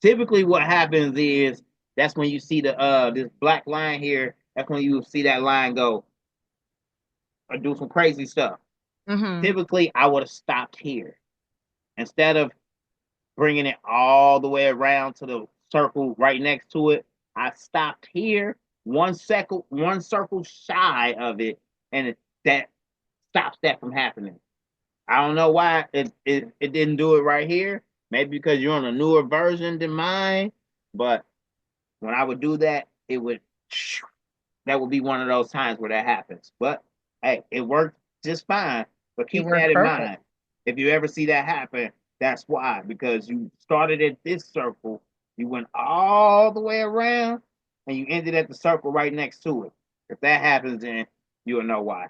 Typically what happens is that's when you see the this black line here, that's when you see that line go or do some crazy stuff. Mm-hmm. Typically I would have stopped here instead of bringing it all the way around to the circle right next to it. I stopped here 1 second, one circle shy of it, and that stops that from happening. I don't know why it didn't do it right here. Maybe because you're on a newer version than mine. But when I would do that, it would that would be one of those times where that happens. But hey, it worked just fine. But It keep that worked in perfect. mind. If you ever see that happen, that's why. Because you started at this circle, you went all the way around, and you ended at the circle right next to it. If that happens, then you'll know why.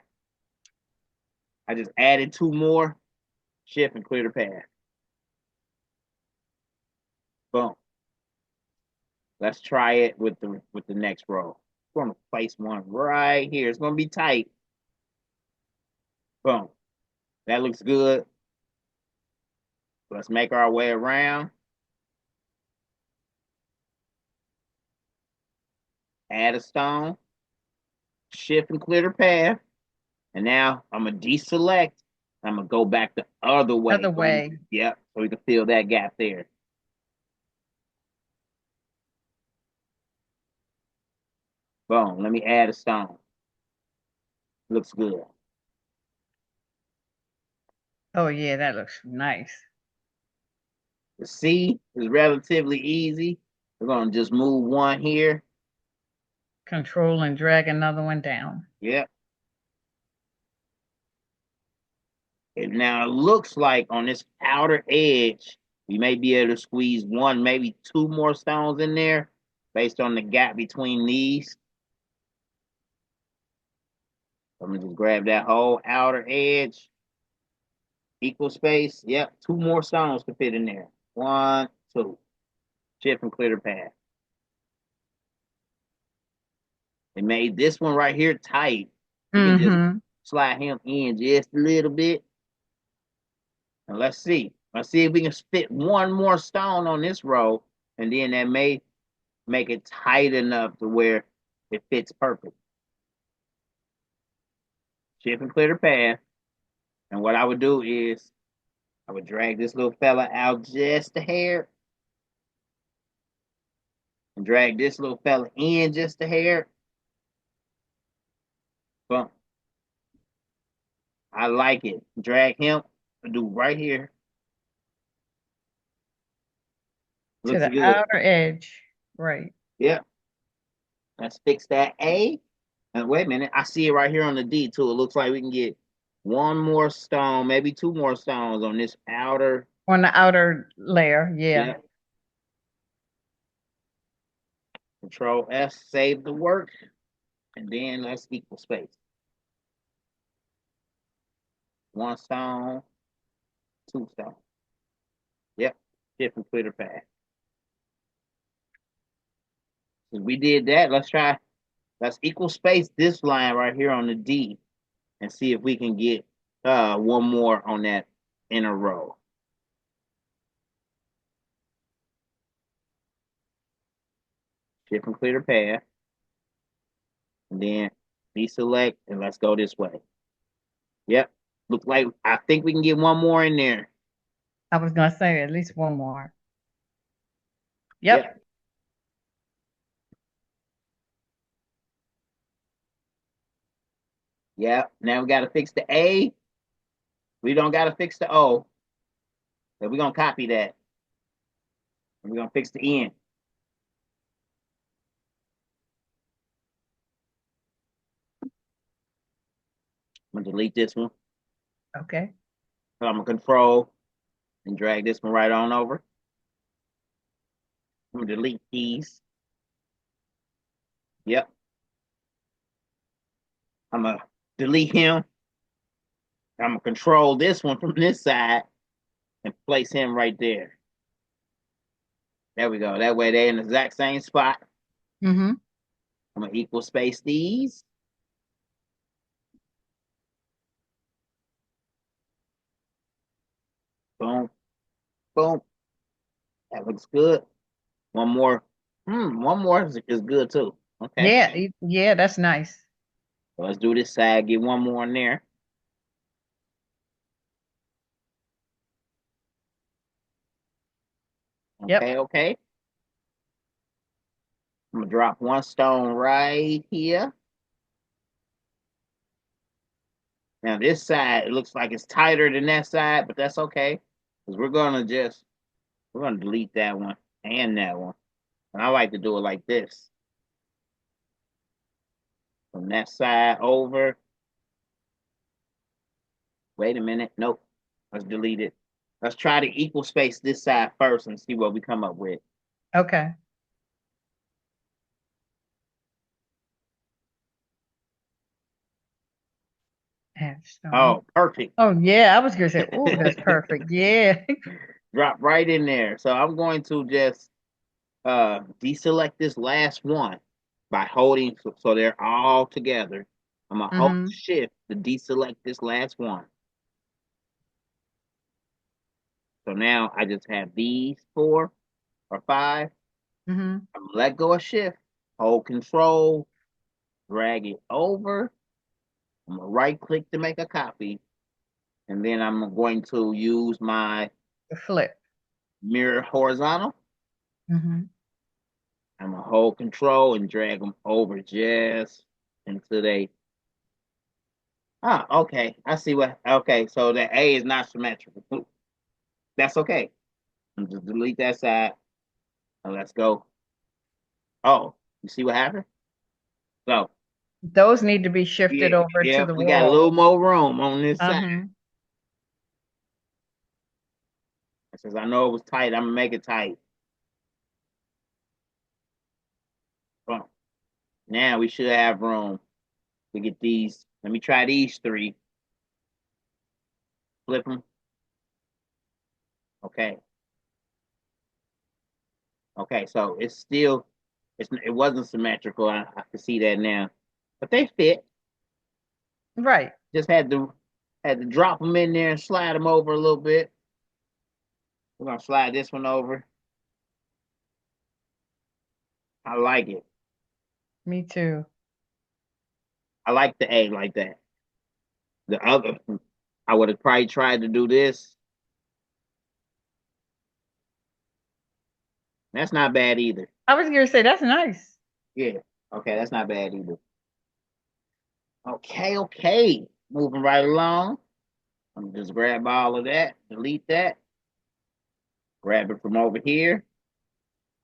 I just added two more, shift and clear the path. Boom. Let's try it with the next row. I'm gonna place one right here. It's gonna be tight. Boom. That looks good. Let's make our way around. Add a stone. Shift and clear the path. And now I'm gonna deselect. I'm gonna go back the other way. Other way. Yep. So we can fill that gap there. Boom. Let me add a stone. Looks good. Oh yeah, that looks nice. The C is relatively easy. We're gonna just move one here. Control and drag another one down. Yep. And now it looks like on this outer edge, we may be able to squeeze one, maybe two more stones in there based on the gap between these. I'm gonna just grab that whole outer edge, equal space. Yep, two more stones to fit in there. One, two. Shift and clear the path. It made this one right here tight. We can just Mm-hmm. slide him in just a little bit. And let's see. Let's see if we can fit one more stone on this row. And then that may make it tight enough to where it fits perfect. Shift and clear the path. And what I would do is I would drag this little fella out just a hair. And drag this little fella in just a hair. Boom. I like it. Drag him. Do right here. To Looks the good. outer edge. Right. Yep. Let's fix that A. And wait a minute. I see it right here on the D too. It looks like we can get one more stone, maybe two more stones on this outer. On the outer layer. Yeah. Yep. Control S, save the work. And then let's equal space. One stone, two stone. Yep. Shift and clear the path. So we did that. Let's equal space this line right here on the D and see if we can get one more on that inner row. Shift and clear the path. And then deselect and let's go this way. Yep. Look like I think we can get one more in there. I was gonna say at least one more. Yep. Yep. Yep. Now we gotta fix the A. We don't gotta fix the O. So we're gonna copy that. And we're gonna fix the N. I'm gonna delete this one. Okay. So I'm gonna control and drag this one right on over. I'm gonna delete these. Yep. I'm gonna delete him. I'm gonna control this one from this side and place him right there. There we go. That way they're in the exact same spot. Mm-hmm. I'm gonna equal space these. Boom, boom. That looks good. One more. One more is good too. Okay. Yeah. Yeah, that's nice. So let's do this side. Get one more in there. Yep. Okay, okay. I'm gonna drop one stone right here. Now this side, it looks like it's tighter than that side, but that's okay. Because we're gonna delete that one and that one. And I like to do it like this. From that side over. Wait a minute. Nope. Let's delete it. Let's try to equal space this side first and see what we come up with. Okay. Add stone. Oh, perfect. Oh yeah, I was gonna say, oh, that's perfect. Yeah. Drop right in there. So I'm going to just deselect this last one by holding so they're all together. I'm gonna hold Mm-hmm. shift to deselect this last one. So now I just have these 4 or 5. Mm-hmm. I'm gonna let go of shift, hold control, drag it over. I'm gonna right click to make a copy. And then I'm going to use my The flip. mirror horizontal. Mm-hmm. I'm gonna hold control and drag them over just until they. Ah, okay. I see what. Okay, so the A is not symmetrical. That's okay. Just delete that side and let's go. Oh, you see what happened? So Those need to be shifted yeah, over to yeah, the we got a wall. little more room on this side. Uh-huh. Since I know it was tight, I'm gonna make it tight. Boom. Now we should have room to get these. Let me try these 3. Flip them. Okay. Okay, so it wasn't symmetrical. I can see that now, but they fit. Right. Just had to drop them in there and slide them over a little bit. We're gonna slide this one over. I like it. Me too. I like the egg like that. The other, I would have probably tried to do this. That's not bad either. I was gonna say that's nice. Yeah. Okay, that's not bad either. Okay, okay. Moving right along. I'm gonna just grab all of that, delete that, grab it from over here.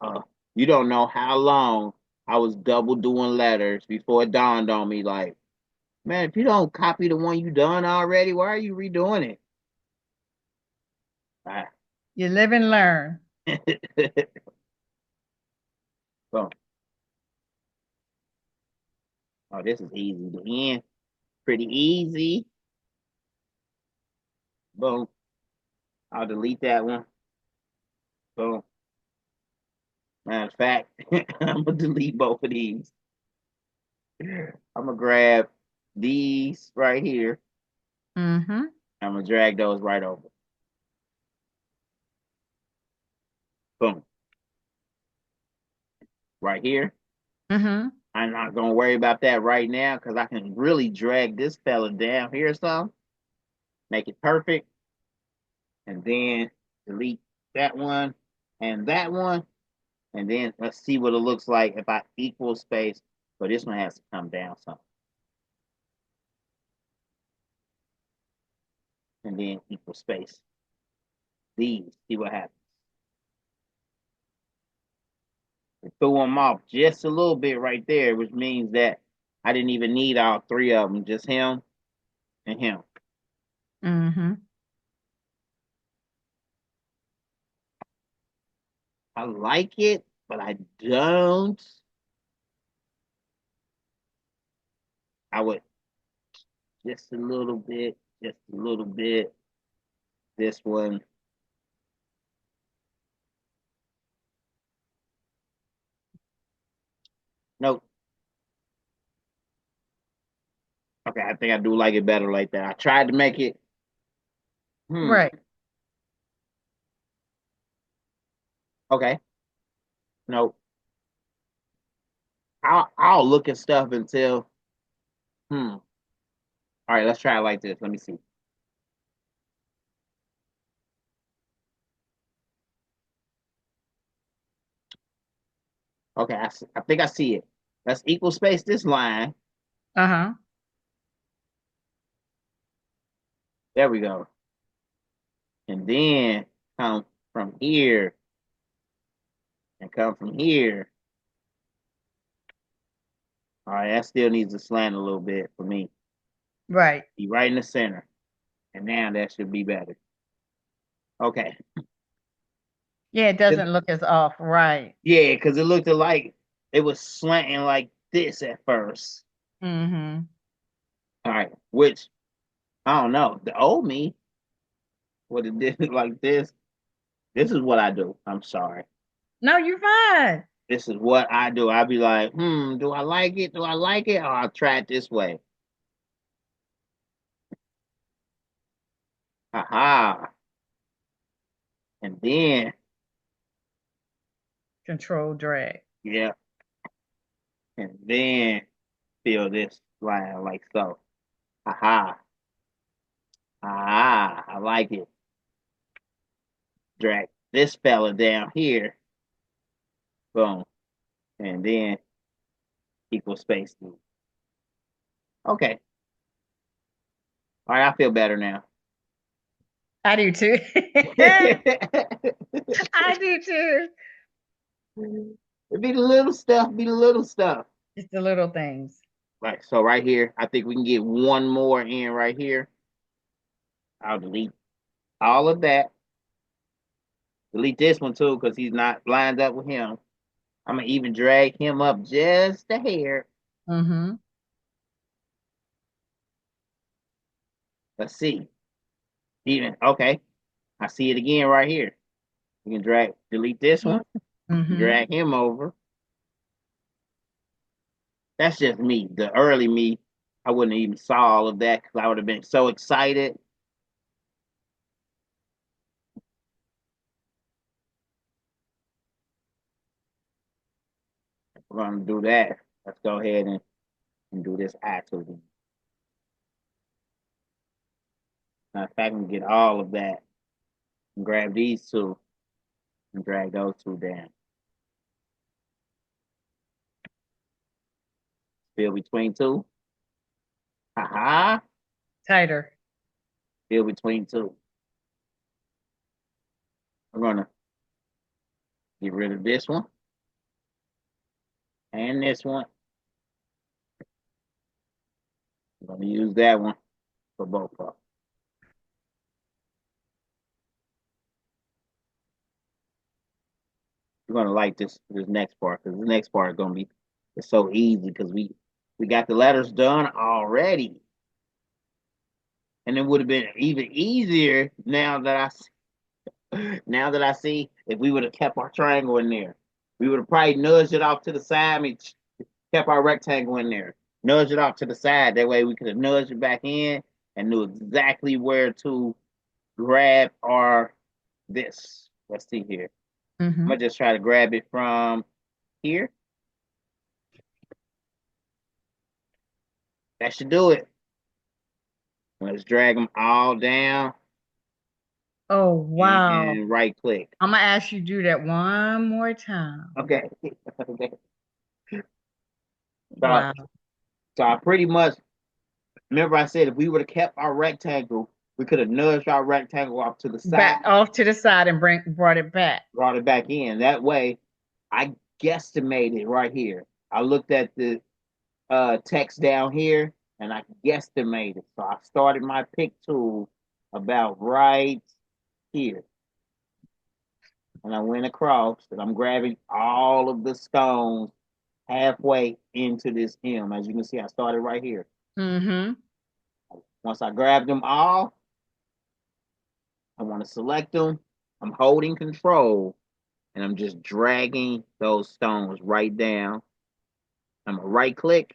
Uh, you don't know how long I was double doing letters before it dawned on me, like, man, if you don't copy the one you done already, why are you redoing it? Ah. You live and learn. Boom. Oh, this is easy to end. Pretty easy. Boom. I'll delete that one. Boom. Matter of fact, I'm gonna delete both of these. I'm gonna grab these right here. Mm-hmm. I'm gonna drag those right over. Boom. Right here. Mm-hmm. I'm not gonna worry about that right now because I can really drag this fella down here some, make it perfect, and then delete that one, and then let's see what it looks like if I equal space. So this one has to come down some, and then equal space. These, see what happens. It threw them off just a little bit right there, which means that I didn't even need all three of them, just him and him. Mm-hmm. I like it, but I don't. I would just a little bit, just a little bit. This one, nope. Okay, I think I do like it better like that. I tried to make it. Hmm. Right. Okay. Nope. I'll look at stuff until. Hmm. All right, let's try it like this. Let me see. Okay, I think I see it. Let's equal space this line. Uh-huh. There we go. And then come from here and come from here. All right, that still needs to slant a little bit for me. Right. Be right in the center. And now that should be better. Okay. Yeah, it doesn't look as off. Right. Yeah, because it looked like it was slanting like this at first. Mm-hmm. All right, which I don't know. The old me would have did it like this. This is what I do. I'm sorry. No, you're fine. This is what I do. I'd be like, do I like it? Do I like it? Or I'll try it this way. Aha. And then, Control drag. yeah, and then fill this line like so. Aha. Ah, I like it. Drag this fella down here. Boom. And then equal space. Okay. All right, I feel better now. I do too. I do too. It be the little stuff, be the little stuff. Just the little things. Right. So right here, I think we can get one more in right here. I'll delete all of that. Delete this one too, because he's not lined up with him. I'm gonna even drag him up just a hair. Mm-hmm. Let's see. Even okay. I see it again right here. You can delete this one, Mm-hmm. drag him over. That's just me, the early me. I wouldn't even saw all of that because I would have been so excited. If we're gonna do that, let's go ahead and do this eye tool. Now, if I can get all of that and grab these two and drag those two down. Fill between two. Haha. Tighter. Fill between two. We're gonna get rid of this one and this one. I'm gonna use that one for both of them. You're gonna like this next part because the next part is gonna be it's so easy because we got the letters done already, and it would have been even easier now that I see if we would have kept our triangle in there. We would have probably nudged it off to the side. I mean, kept our rectangle in there, nudged it off to the side. That way we could have nudged it back in and knew exactly where to grab our this. Let's see here. I'm Mm-hmm. gonna just try to grab it from here. That should do it. Let's drag them all down Oh, wow. and right click. I'm gonna ask you to do that one more time. Okay. Okay. So, Wow. so I pretty much remember I said if we would have kept our rectangle, we could have nudged our rectangle off to the side, Back off to the side and brought it back. brought it back in. That way, I guesstimated right here. I looked at the text down here and I guesstimated. So I started my pick tool about right here. And I went across and I'm grabbing all of the stones halfway into this M. As you can see, I started right here. Mm-hmm. Once I grab them all, I want to select them. I'm holding control and I'm just dragging those stones right down. I'm gonna right click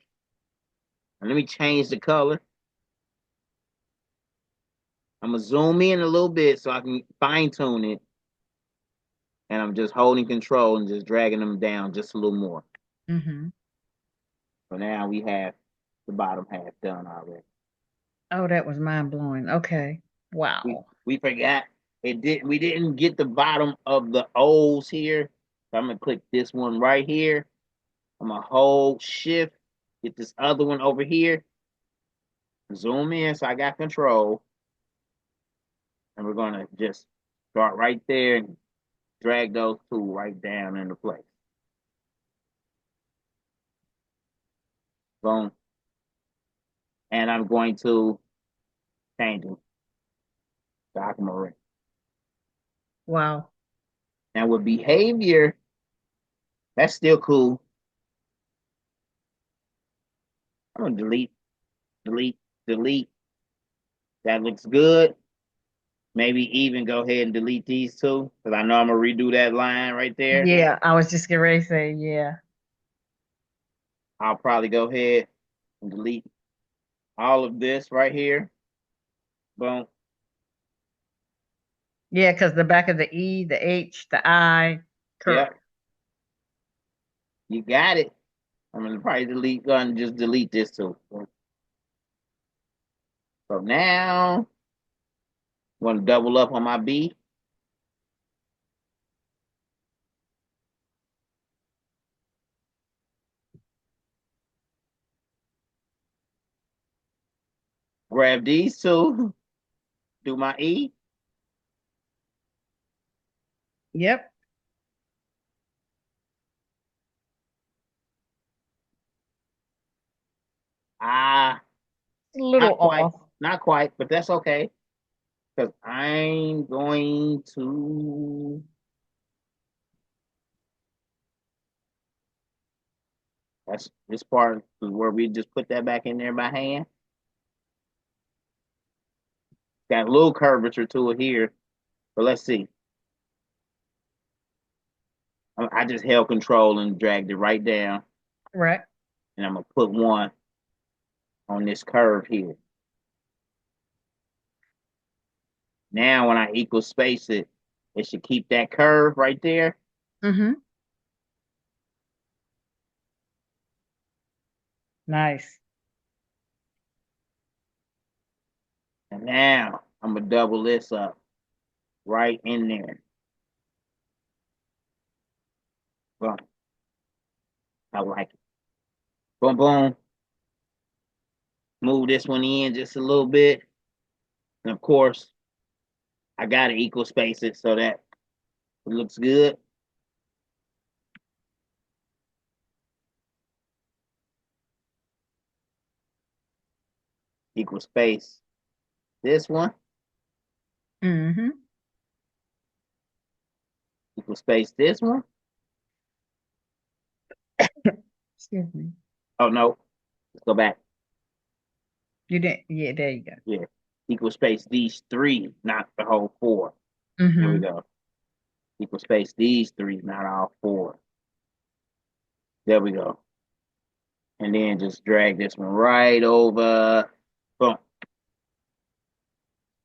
and let me change the color. I'm gonna zoom in a little bit so I can fine tune it. And I'm just holding control and just dragging them down just a little more. Mm-hmm. So now we have the bottom half done already. Oh, that was mind blowing. Okay. We Wow. we forgot we didn't get the bottom of the O's here. So I'm gonna click this one right here. I'm gonna hold shift, get this other one over here, zoom in so I got control. And we're gonna just start right there and drag those two right down into place. Boom. And I'm going to change them to aquamarine. Wow. Now with behavior, that's still cool. I'm gonna delete, delete, delete. That looks good. Maybe even go ahead and delete these two because I know I'm gonna redo that line right there. Yeah, I was just getting ready to say, yeah. I'll probably go ahead and delete all of this right here. Boom. Yeah, because the back of the E, the H, the I, Yep. correct. You got it. I'm gonna probably gonna just delete this too. So now I'm gonna double up on my B. Grab these two, do my E. Yep. Ah, A little not quite, off. not quite, but that's okay. Because I'm going to that's this part is where we just put that back in there by hand. Got a little curvature to it here, but let's see. I just held control and dragged it right down, Right. and I'm gonna put one on this curve here. Now when I equal space it, it should keep that curve right there. Mm-hmm. Nice. And now I'm gonna double this up right in there. Boom. I like it. Boom, boom. Move this one in just a little bit. And of course, I gotta equal space it so that it looks good. Equal space this one. Mm-hmm. Equal space this one. Excuse me. Oh no, let's go back. You didn't. Yeah, there you go. Yeah. Equal space these three, not the whole four. There we Mm-hmm. go. Equal space these three, not all four. There we go. And then just drag this one right over. Boom.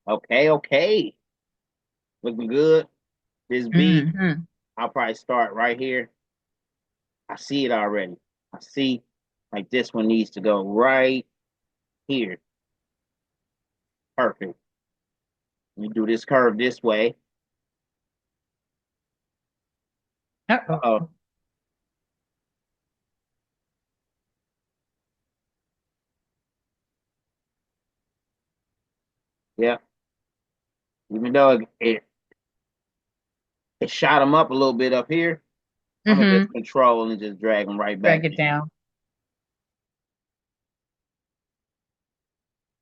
Okay, okay. Looking good. This B, Mm-hmm. I'll probably start right here. I see it already. I see like this one needs to go right here. Perfect. You do this curve this way. Uh-oh. Uh-oh. Yeah. Even though it shot them up a little bit up here, I'm gonna Mm-hmm. just control and just drag them right back Drag it down. down.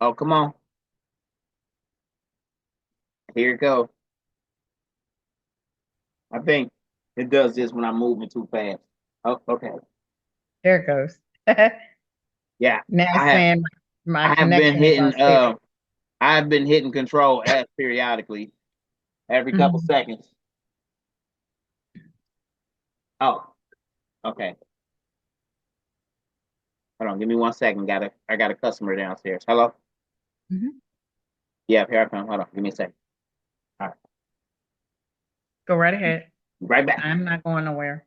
Oh, come on. Here it goes. I think it does this when I'm moving too fast. Oh, okay. There it goes. Yeah. Now it's I have saying my I have been connection is hitting unstable. I've been hitting control S periodically every couple Mm-hmm. seconds. Oh, okay. Hold on, give me 1 second. I got a customer downstairs. Hello? Mm-hmm. Yeah, here I come. Hold on, give me a second. All right. Go right ahead. Right back. I'm not going nowhere.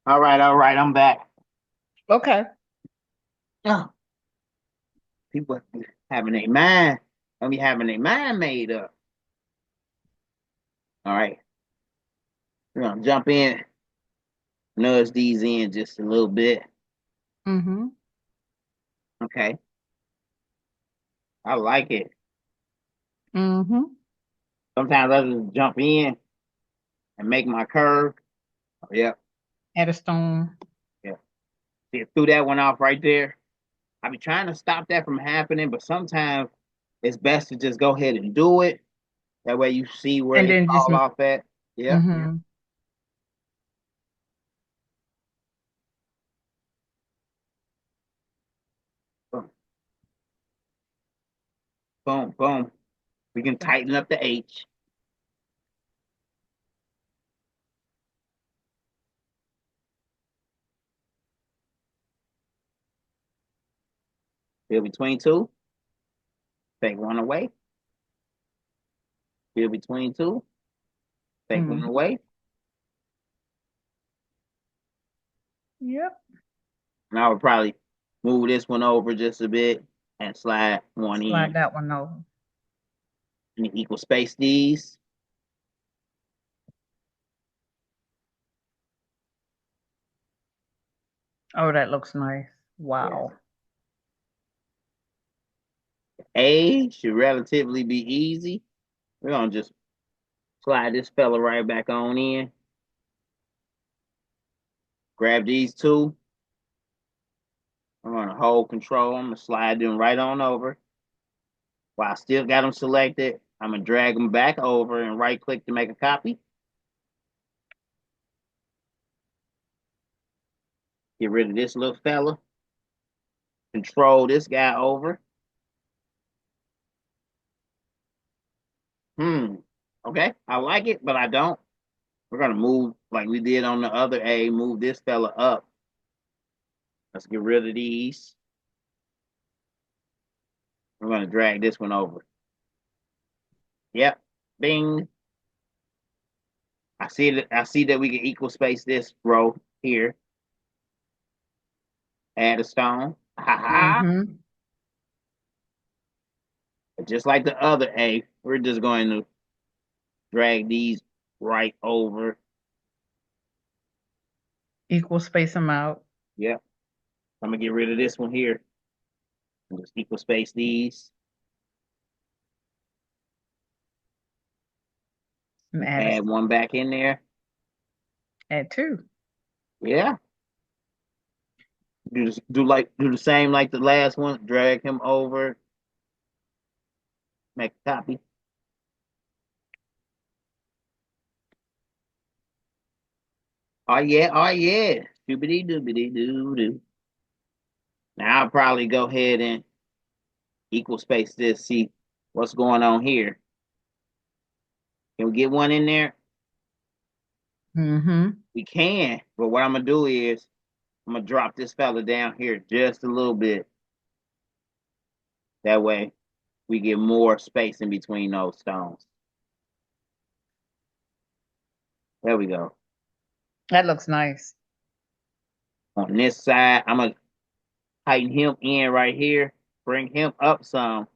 All right, I'm back. Okay. Oh, people having a mind. Don't be having a mind made up. All right, we're gonna jump in, nudge these in just a little bit. Mm-hmm. Okay, I like it. Mm-hmm. Sometimes I just jump in and make my curve. Oh, yep, Add a stone. yeah. See, threw that one off right there. I be trying to stop that from happening, but sometimes it's best to just go ahead and do it. That way you see where And it then just fall off at. Yep. mm-hmm. Boom, boom, boom. We can tighten up the H. Fill between two. Take one away. Fill between two. Take one Mm-hmm. away. Yep. And I would probably move this one over just a bit and slide one Slide in. that one over. And equal space these. Oh, that looks nice. Yeah. Wow. A should relatively be easy. We're gonna just slide this fella right back on in. Grab these two. I'm gonna hold control. I'm gonna slide them right on over. While I still got them selected, I'm gonna drag them back over and right click to make a copy. Get rid of this little fella. Control this guy over. Okay, I like it, but I don't. We're gonna move like we did on the other A, move this fella up. Let's get rid of these. We're gonna drag this one over. Yep. Bing. I see that we can equal space this row here. Add a stone. Ha ha. Mm-hmm. Just like the other A, we're just going to drag these right over. Equal space them out. Yep. I'm gonna get rid of this one here. And just equal space these. And Add one back in there. add two. Yeah. Do the same like the last one. Drag him over. Make a copy. Oh yeah, oh yeah. Doobity doobity doo doo. Now I'll probably go ahead and equal space this. See what's going on here. Can we get one in there? Mm-hmm. We can, but what I'm gonna do is I'm gonna drop this fella down here just a little bit. That way we get more space in between those stones. There we go. That looks nice. On this side, I'm gonna tighten him in right here, bring him up some.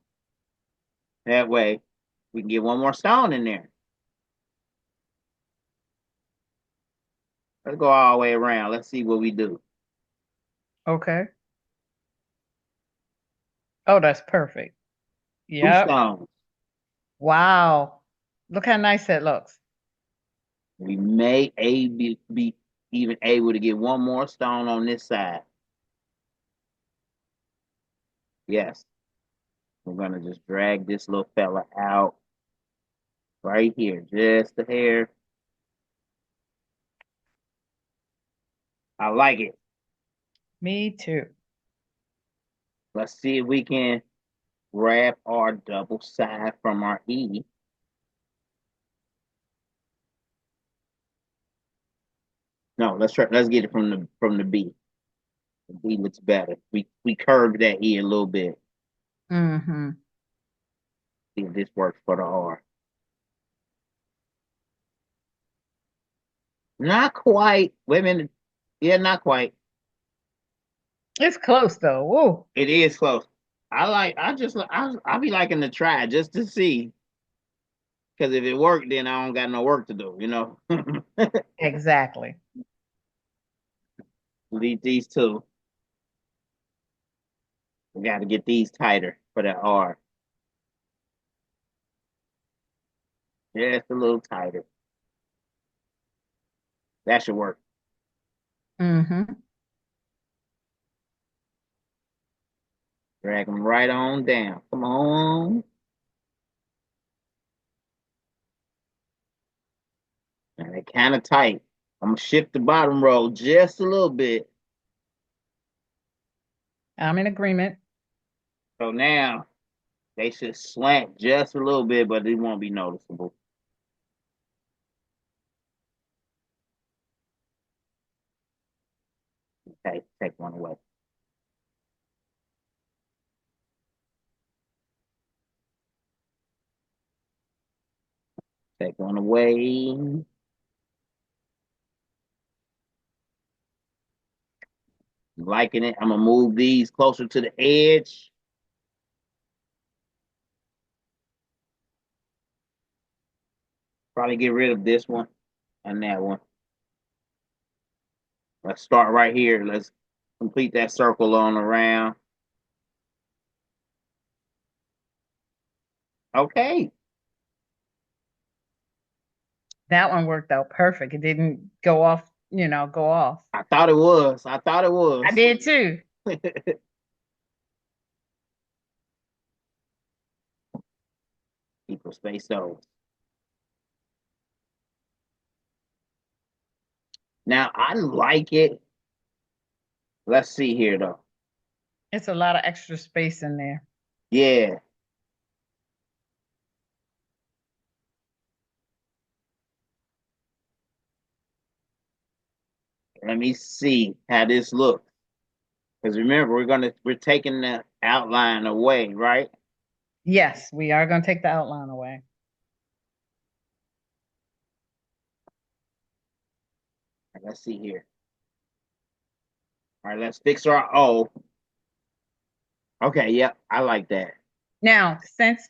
That way we can get one more stone in there. Let's go all the way around. Let's see what we do. Okay. Oh, that's perfect. Two Yep. stones. Wow. Look how nice that looks. We may be even able to get one more stone on this side. Yes. We're gonna just drag this little fella out right here, just a hair. I like it. Me too. Let's see if we can grab our double side from our E. No, let's try. Let's get it from the B. The B looks better. We curved that E a little bit. Mm-hmm. See if this works for the R. Not quite. Wait a minute. Yeah, not quite. It's close though. Woo. It is close. I be liking to try just to see. Because if it worked, then I don't got no work to do, you know? Exactly. Delete these two. We got to get these tighter for that R. Just a little tighter. That should work. Mm-hmm. Drag them right on down. Come on. And they kind of tight. I'm going to shift the bottom row just a little bit. I'm in agreement. So now they should slant just a little bit, but it won't be noticeable. Okay, take one away. Take one away. Liking it. I'm going to move these closer to the edge. Probably get rid of this one and that one. Let's start right here. Let's complete that circle on around. Okay. That one worked out perfect. It didn't go off, go off. I thought it was. I thought it I was. did too. Equal space those. Now I like it. Let's see here though. It's a lot of extra space in there. Yeah. Let me see how this looks. Because remember, we're taking the outline away, right? Yes, we are going to take the outline away. Let's see here. All right, let's fix our O. Okay, yep, I like that. Now,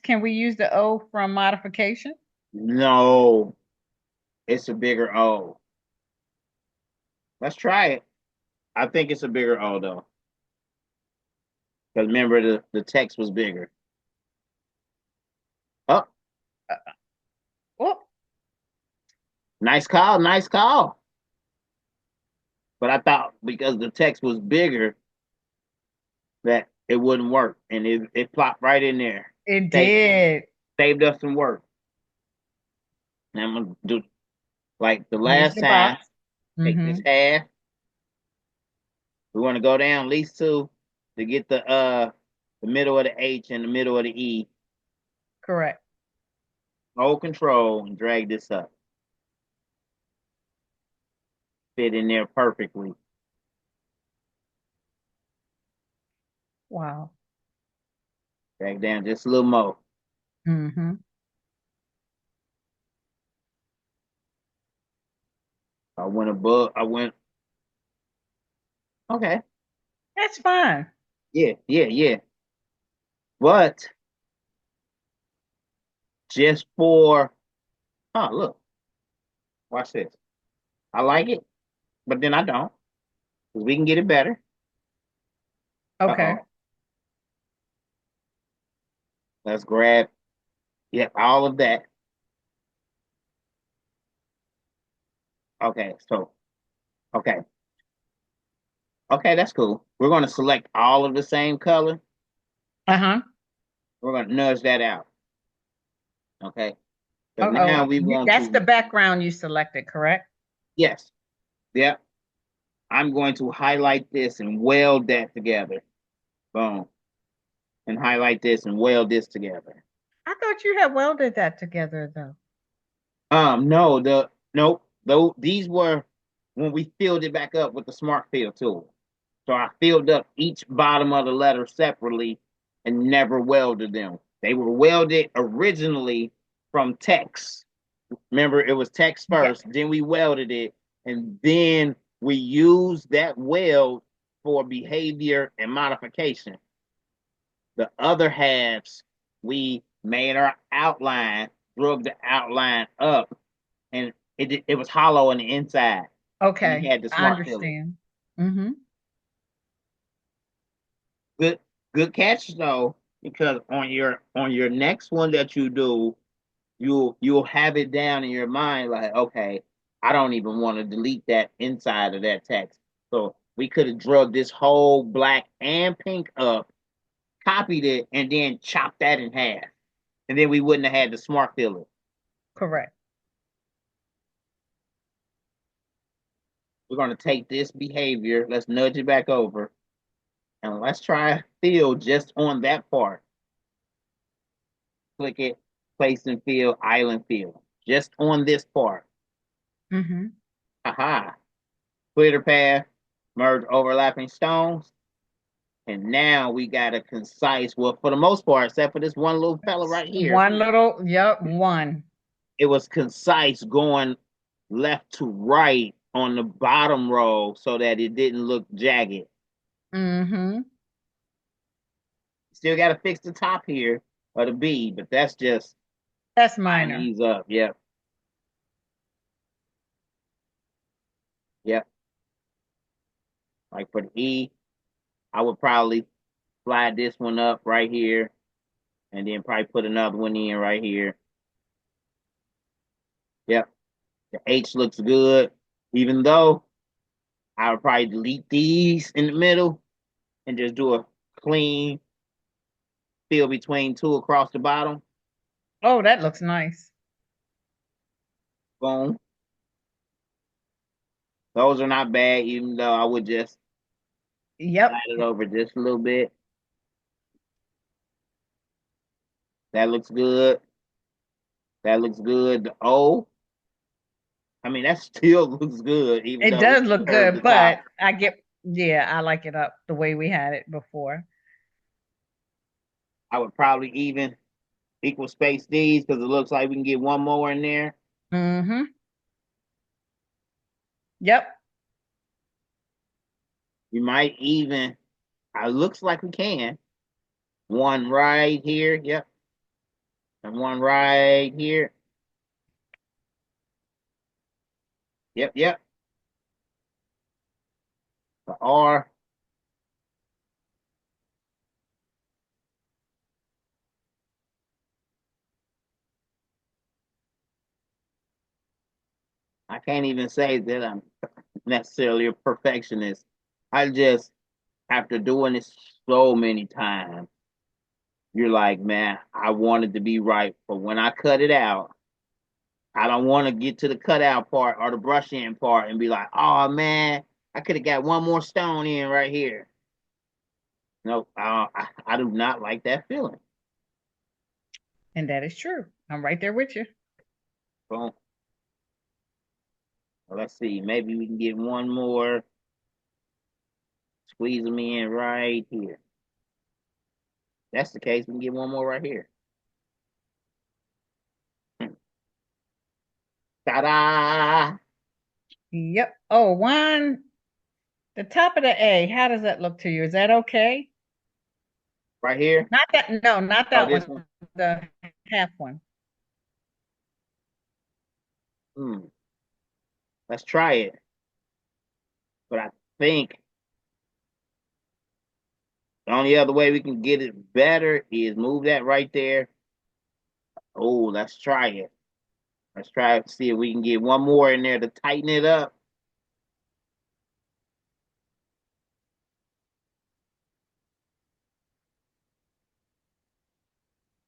can we use the O from modification? No, it's a bigger O. Let's try it. I think it's a bigger O though. Because remember the text was bigger. Oh, Oh, nice call, nice call. But I thought because the text was bigger that it wouldn't work. And it plopped right in there. it Saved, did. saved us some work. And I'm gonna do like the Here's last the time, box. take this Mm-hmm. half. We want to go down at least two to get the middle of the H and the middle of the E. Correct. Hold control and drag this up. Fit in there perfectly. Wow. Drag down just a little more. Mm-hmm. I went above. I went. Okay. That's fine. Yeah, yeah, yeah. But just for, look, watch this. I like it, but then I don't, because we can get it better. Okay. Uh-oh. Let's grab, yep, all of that. Okay, so, okay. Okay, that's cool. We're going to select all of the same color. Uh-huh. We're going to nudge that out. Okay. Because Uh-oh. now we want That's the to, background you selected, correct? yes, yep. I'm going to highlight this and weld that together. Boom. And highlight this and weld this together. I thought you had welded that together though. No, nope. Though these were when we filled it back up with the Smart Fill tool. So I filled up each bottom of the letter separately and never welded them. They were welded originally from text. Remember, it was text Yes. first, then we welded it, and then we use that weld for behavior and modification. The other halves, we made our outline, drug the outline up, and it was hollow on the inside. And you Okay, had the I smart filler. understand. Mm-hmm. Good, good catch though, because on your next one that you do, you'll have it down in your mind like, okay, I don't even want to delete that inside of that text. So we could have drugged this whole black and pink up, copied it, and then chopped that in half. And then we wouldn't have had the smart filler. Correct. We're going to take this behavior, let's nudge it back over, and let's try fill just on that part. Click it, place and fill, island fill, just on this part. Mm-hmm. Aha. Clear the path, merge overlapping stones. And now we got a concise, well, for the most part, except for this one little fella right here, One little, yep, one. it was concise going left to right on the bottom row so that it didn't look jagged. Mm-hmm. Still got to fix the top here of the B, but that's just That's line minor. these up. Yep. Yep. Like for the E, I would probably slide this one up right here and then probably put another one in right here. Yep. The H looks good, even though I would probably delete these in the middle and just do a clean fill between two across the bottom. Oh, that looks nice. Boom. Those are not bad, even though I would just Yep. slide it over just a little bit. That looks good. That looks good. The O, I mean, that still looks good, even It though we does look curved the good, top. but yeah, I like it up the way we had it before. I would probably even equal space these because it looks like we can get one more in there. Mm-hmm. Yep. We might even, it looks like we can. One right here. Yep. And one right here. Yep, yep. The R. I can't even say that I'm necessarily a perfectionist. I just, after doing this so many times, you're like, man, I want it to be right. But when I cut it out, I don't want to get to the cutout part or the brush in part and be like, oh man, I could have got one more stone in right here. No, I do not like that feeling. And that is true. I'm right there with you. Boom. Well, let's see. Maybe we can get one more. Squeeze them in right here. That's the case. We can get one more right here. Ta-da! Yep. Oh, one, the top of the A, how does that look to you? Is that okay? Right here. Not that, no, not Oh, that this one, one. the half one. Hmm. Let's try it. But I think the only other way we can get it better is move that right there. Oh, let's try it. Let's try it to see if we can get one more in there to tighten it up.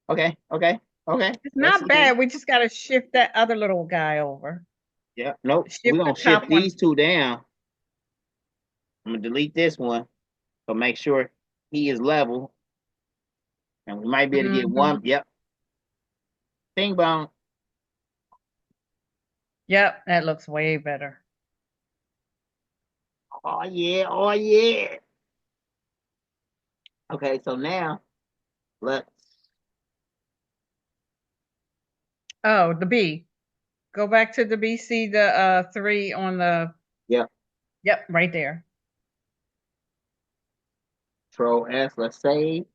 Okay, okay, okay. It's Let's not see here. bad. We just got to shift that other little guy over. Yeah, nope. We're Shift the gonna shift top one. these two down. I'm gonna delete this one. So make sure he is level. And we might be able to get one. Hmm. Yep. Bing bong. Yep, that looks way better. Oh yeah, oh yeah. Okay, so now let's Oh, the B. Go back to the B. See the three on the yep. Yep, right there. Control S, let's save.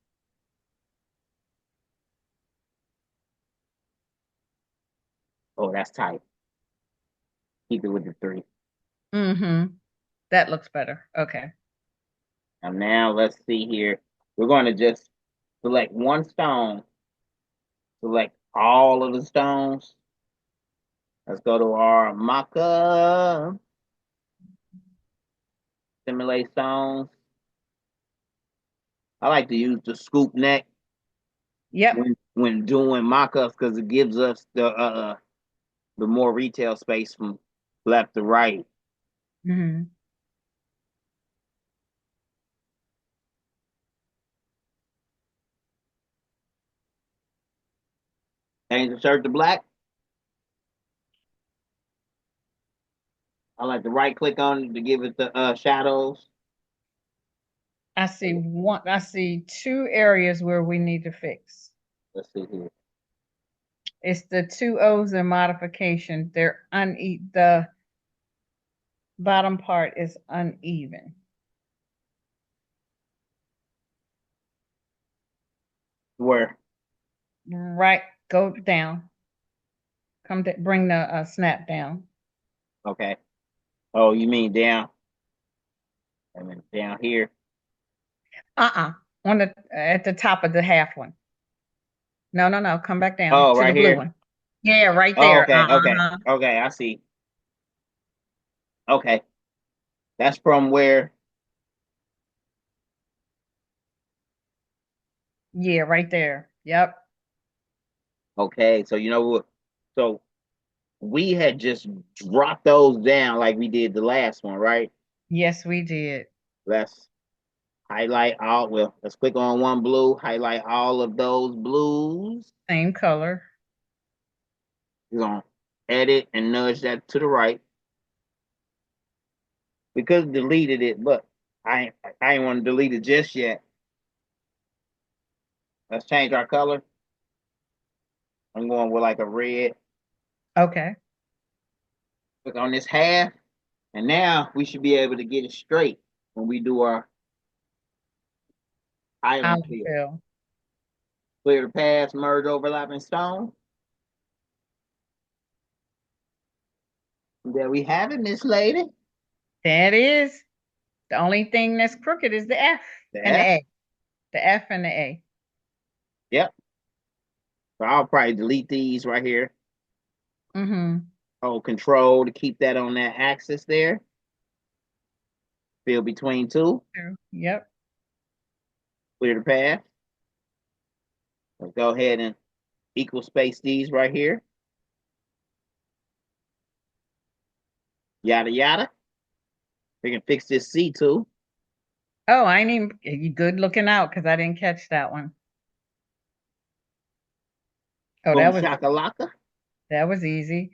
Oh, that's tight. Keep it with the 3. Mm-hmm. That looks better. Okay. And now let's see here. We're going to just select one stone. Select all of the stones. Let's go to our mock-up. Simulate stones. I like to use the scoop neck Yep. when doing mock-ups because it gives us the more retail space from left to right. Mm-hmm. Change the shirt to black. I like to right click on it to give it the shadows. I see 2 areas where we need to fix. Let's see here. It's the 2 O's in modification. The bottom part is uneven. Where? Right, go down. Bring the snap down. Okay. Oh, you mean down? And then down here. Uh-uh. On the At the top of the half one. No, no, no. Come back down Oh, to the right blue here. one. Yeah, right Oh, there. okay, okay, Uh-huh. okay. I see. Okay, that's from where. Yeah, right there. Yep. Okay, so you know what? So we had just dropped those down like we did the last one, right? Yes, we did. Let's highlight all. Well, let's click on one blue. Highlight all of those blues. Same color. We're gonna edit and nudge that to the right. We could have deleted it, but I ain't want to delete it just yet. Let's change our color. I'm going with like a red. Okay. Click on this half, and now we should be able to get it straight when we do our island Olive fill. fill. Clear the paths, merge overlapping stone. There we have it, Miss Lady. That is. The only thing that's crooked is the F The and the F. A. The F and the A. Yep. So I'll probably delete these right here. Mm-hmm. Hold control to keep that on that axis there. Fill between two. Yep. Clear the path. Let's go ahead and equal space these right here. Yada yada. We can fix this C too. Oh, I ain't even you good looking out because I didn't catch that one. Oh, Boom shakalaka. that was easy.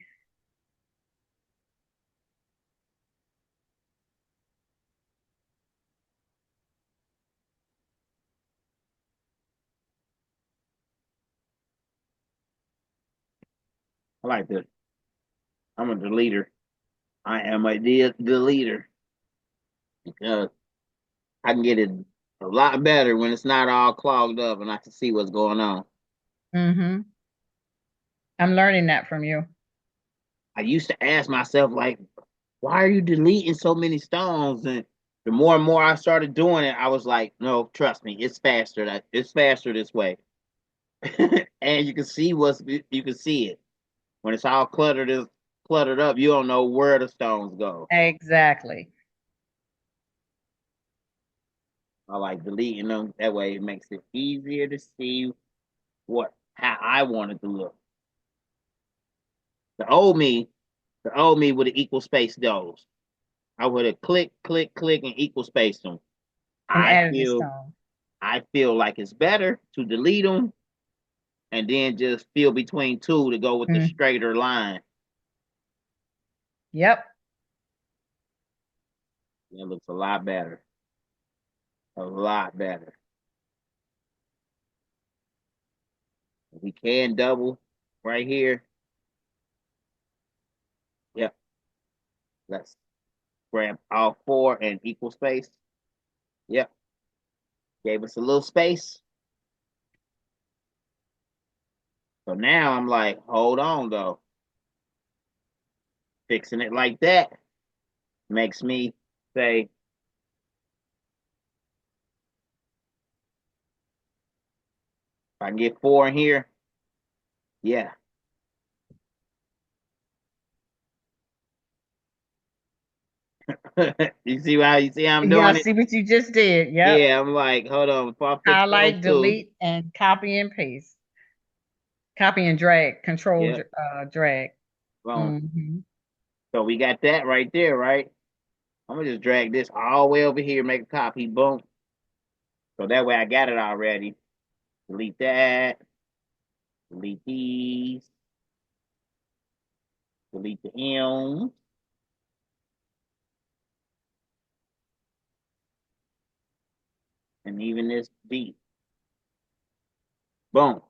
I like this. I'm a deleter. I am a deleter because I can get it a lot better when it's not all clogged up and I can see what's going on. Mm-hmm. I'm learning that from you. I used to ask myself, like, why are you deleting so many stones? And the more and more I started doing it, I was like, no, trust me, it's faster. It's faster this way. And you can see it. When it's all cluttered up, you don't know where the stones go. Exactly. I like deleting them. That way it makes it easier to see how I want it to look. The old me, would have equal space those. I would have click, and equal space them. And I added the feel stone. I feel like it's better to delete them and then just fill between two to go with the Mm. straighter line. Yep. It looks a lot better. A lot better. We can double right here. Yep. Let's Grab all four in equal space. Yep. Gave us a little space. So now I'm like, hold on though. Fixing it like that makes me say, if I can get four in here, yeah. You see how I'm Yeah, doing it? see what you just did. Yep. Yeah, I'm like, hold on, if I fix those Highlight, two. delete, and copy and paste. Copy and drag. Control Yeah, drag. boom. Hmm. So we got that right there, right? I'm gonna just drag this all the way over here, make a copy, boom. So that way I got it already. Delete that, delete these, delete the M, and even this D. Boom.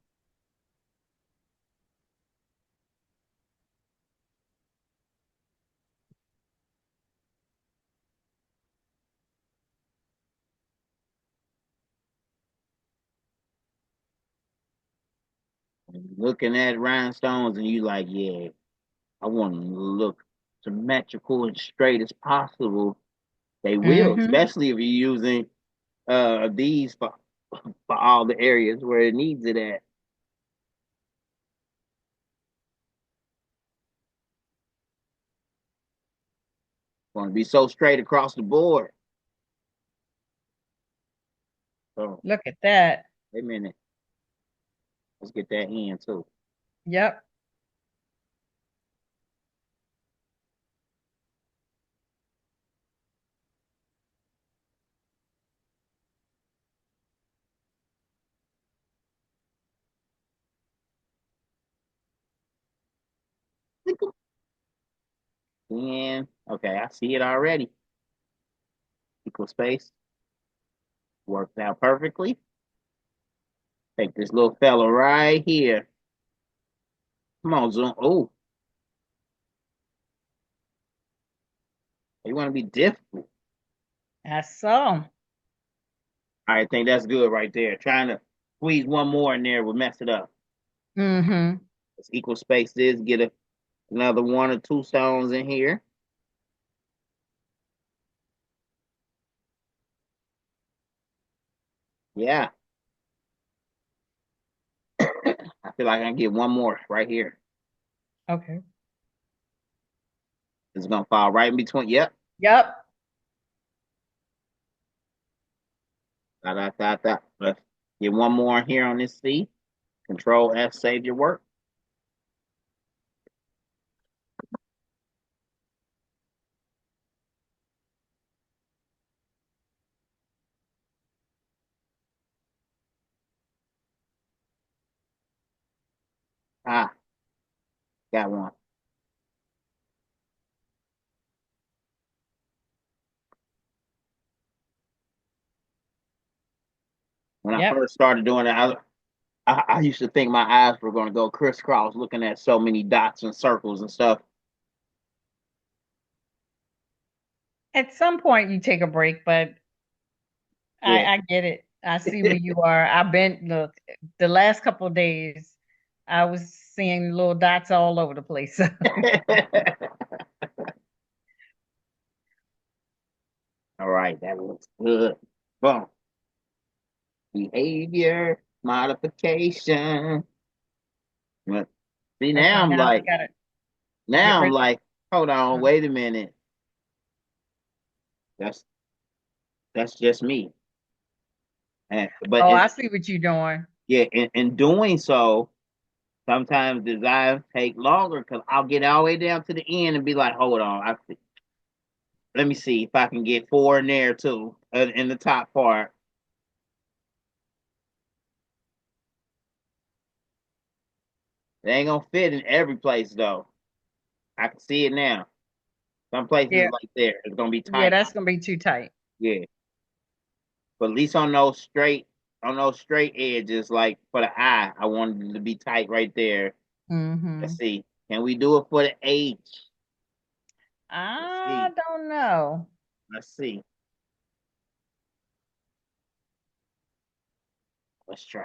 And looking at rhinestones, and you like, yeah, I want them to look symmetrical and straight as possible. They will, Hmm. especially if you're using these for all the areas where it needs it at. Going to be so straight across the board. So Look at that. wait a minute, let's get that in too. Yep. And okay, I see it already. Equal space worked out perfectly. Take this little fella right here. Come on, zoom. Oh, you want to be difficult. That's so. I think that's good right there. Trying to squeeze one more in there would mess it up. Hmm. Let's equal space this, get another one or two stones in here. Yeah, I feel like I can get one more right here. Okay. It's gonna fall right in between. Yep. Yep. Da, da, da, da. Let's get one more in here on this C. Control F, save your work. Ah, got one. When I Yep. first started doing it, I used to think my eyes were gonna go crisscross looking at so many dots and circles and stuff. At some point, you take a break, but Yeah. I get it. I see where you are. I've been, look, the last couple of days, I was seeing little dots all over the place. All right, that looks good. Boom. Behavior modification. But see Okay, now we gotta get now I'm rid like, hold on, of. wait a minute. That's that's just me. And, but Oh, in, I see what you're doing. yeah, in doing so, sometimes designs take longer because I'll get all the way down to the end and be like, hold on, let me see if I can get four in there too, in the top part. It ain't gonna fit in every place though. I can see it now. Some places Yeah, like there, it's gonna be yeah, tight. that's gonna be too tight. Yeah, but at least on those straight edges, like for the eye, I wanted it to be tight right there. Let's Hmm. see. Can we do it for the H? Let's I see. don't know. Let's see. Let's try.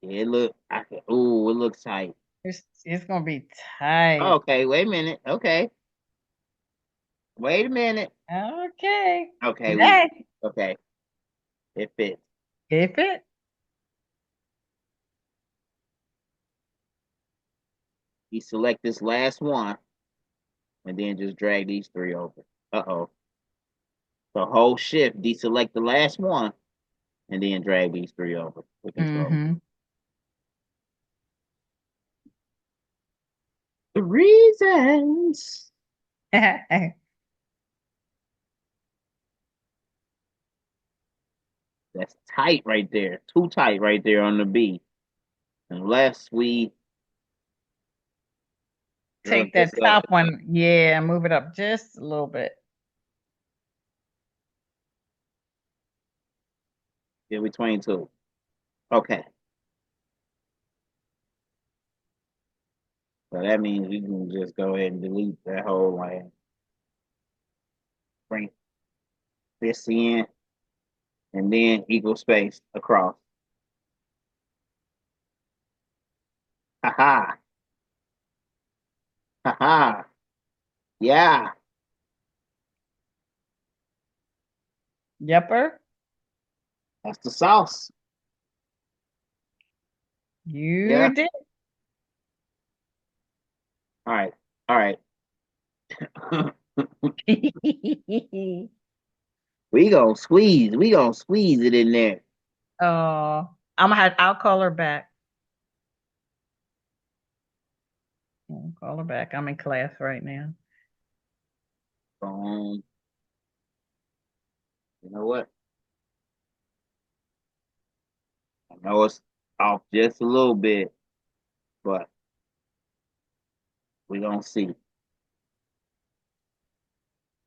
Yeah, it look. I can. Ooh, it looks tight. It's gonna be tight. Okay, wait a minute. Okay, wait a minute. Okay. Okay, we. That Okay, it fits. if it You select this last one, and then just drag these three over. Uh-oh. So hold shift, deselect the last one, and then drag these three over with control. mm-hmm. The reasons. That's tight right there. Too tight right there on the B. Unless we drug Take this that up. top one, yeah, move it up just a little bit. In between two. Okay. So that means we can just go ahead and delete that whole line. Bring this in and then equal space across. Ha ha. Ha ha. Yeah. Yepper. That's the sauce. You Yeah. did. All right. All right. We gonna squeeze. We gonna squeeze it in there. Oh, I'll call her back. I'll call her back. I'm in class right now. Um, you know what? I know it's off just a little bit, but we gonna see.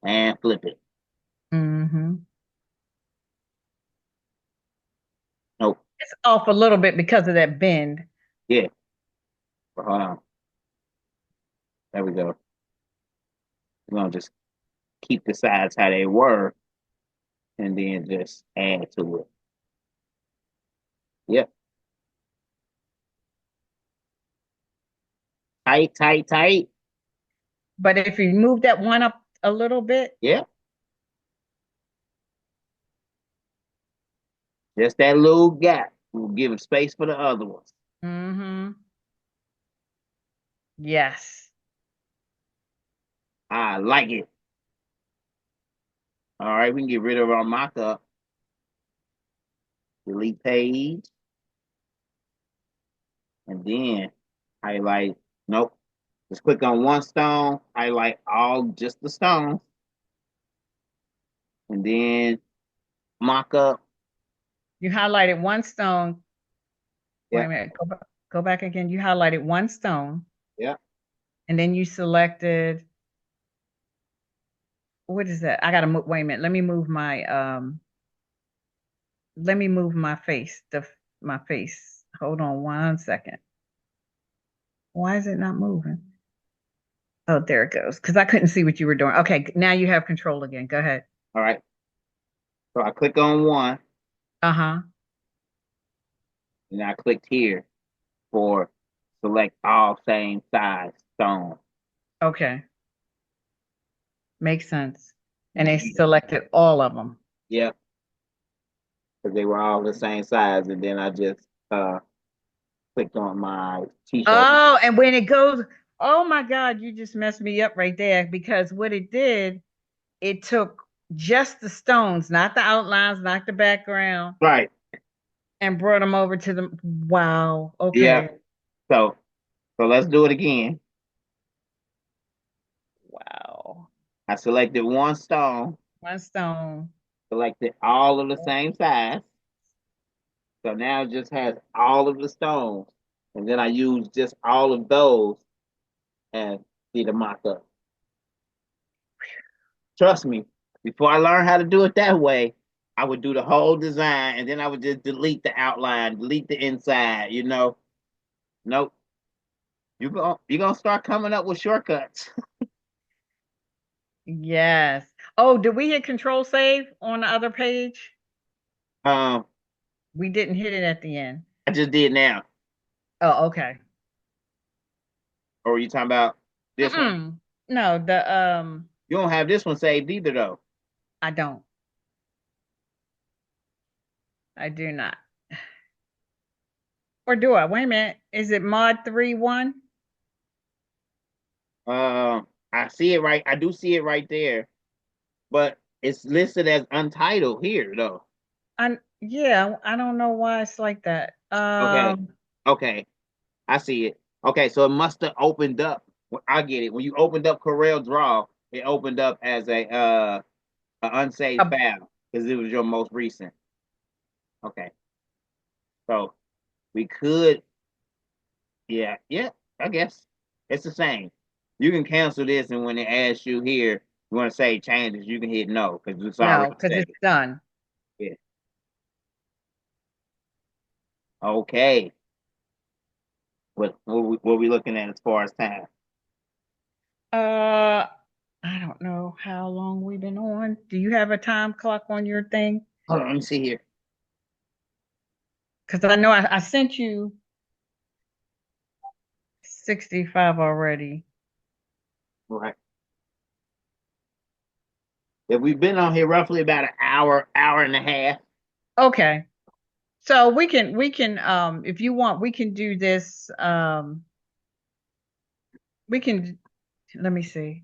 And flip it. Mm-hmm. Nope. It's off a little bit because of that bend. Yeah. But hold on. There we go. We're gonna just keep the sides how they were and then just add to it. Yep. Tight, tight, tight. But if you move that one up a little bit, Yep. Just that little gap. We'll give it space for the other ones. mm-hmm. Yes. I like it. All right, we can get rid of our mock-up. Delete page. And then highlight. Nope. Just click on one stone, highlight all just the stones, and then mock up. You highlighted one stone. Wait Yeah, a minute. Go back again. You highlighted one stone, yeah. and then you selected, what is that? I gotta move. Wait a minute. Let me move my face. My face. Hold on one second. Why is it not moving? Oh, there it goes. Because I couldn't see what you were doing. Okay, now you have control again. Go ahead. All right. So I click on one, Uh-huh. and I clicked here for select all same size stone. Okay. Makes sense. And they selected all of them. Yep, because they were all the same size, and then I just clicked on my t-shirt. Oh, and when it goes, oh my God, you just messed me up right there because what it did, it took just the stones, not the outlines, not the background, Right. and brought them over to the wow. Yeah. Okay. So let's do it again. Wow. I selected one stone, One stone. selected all of the same size. So now it just has all of the stones. And then I use just all of those and see the mock up. Trust me, before I learned how to do it that way, I would do the whole design and then I would just delete the outline, delete the inside, you know. Nope. You're gonna start coming up with shortcuts. Yes. Oh, did we hit Control Save on the other page? Um, We didn't hit it at the end. I just did now. Oh, okay. Or are you talking about this one? Mm-mm. No, You don't have this one saved either, though. I don't. I do not. Or do I? Wait a minute. Is it mod 3.1? I see it right. I do see it right there, but it's listed as untitled here, though. Yeah, I don't know why it's like that. Okay, okay, I see it. Okay, so it must have opened up. I get it. When you opened up Corel Draw, it opened up as a unsaved Uh, file because it was your most recent. Okay, so we could, yeah, yeah. I guess it's the same. You can cancel this, and when it asks you here, you want to save changes, you can hit no because it's no, already because it's saved. done. Yeah. Okay. What we looking at as far as time? Uh, I don't know how long we've been on. Do you have a time clock on your thing? Hold on, let me see here. Because I know I sent you 65 already. All right. If we've been on here roughly about an hour, hour and a half. Okay. So we can if you want we can do this we can let me see.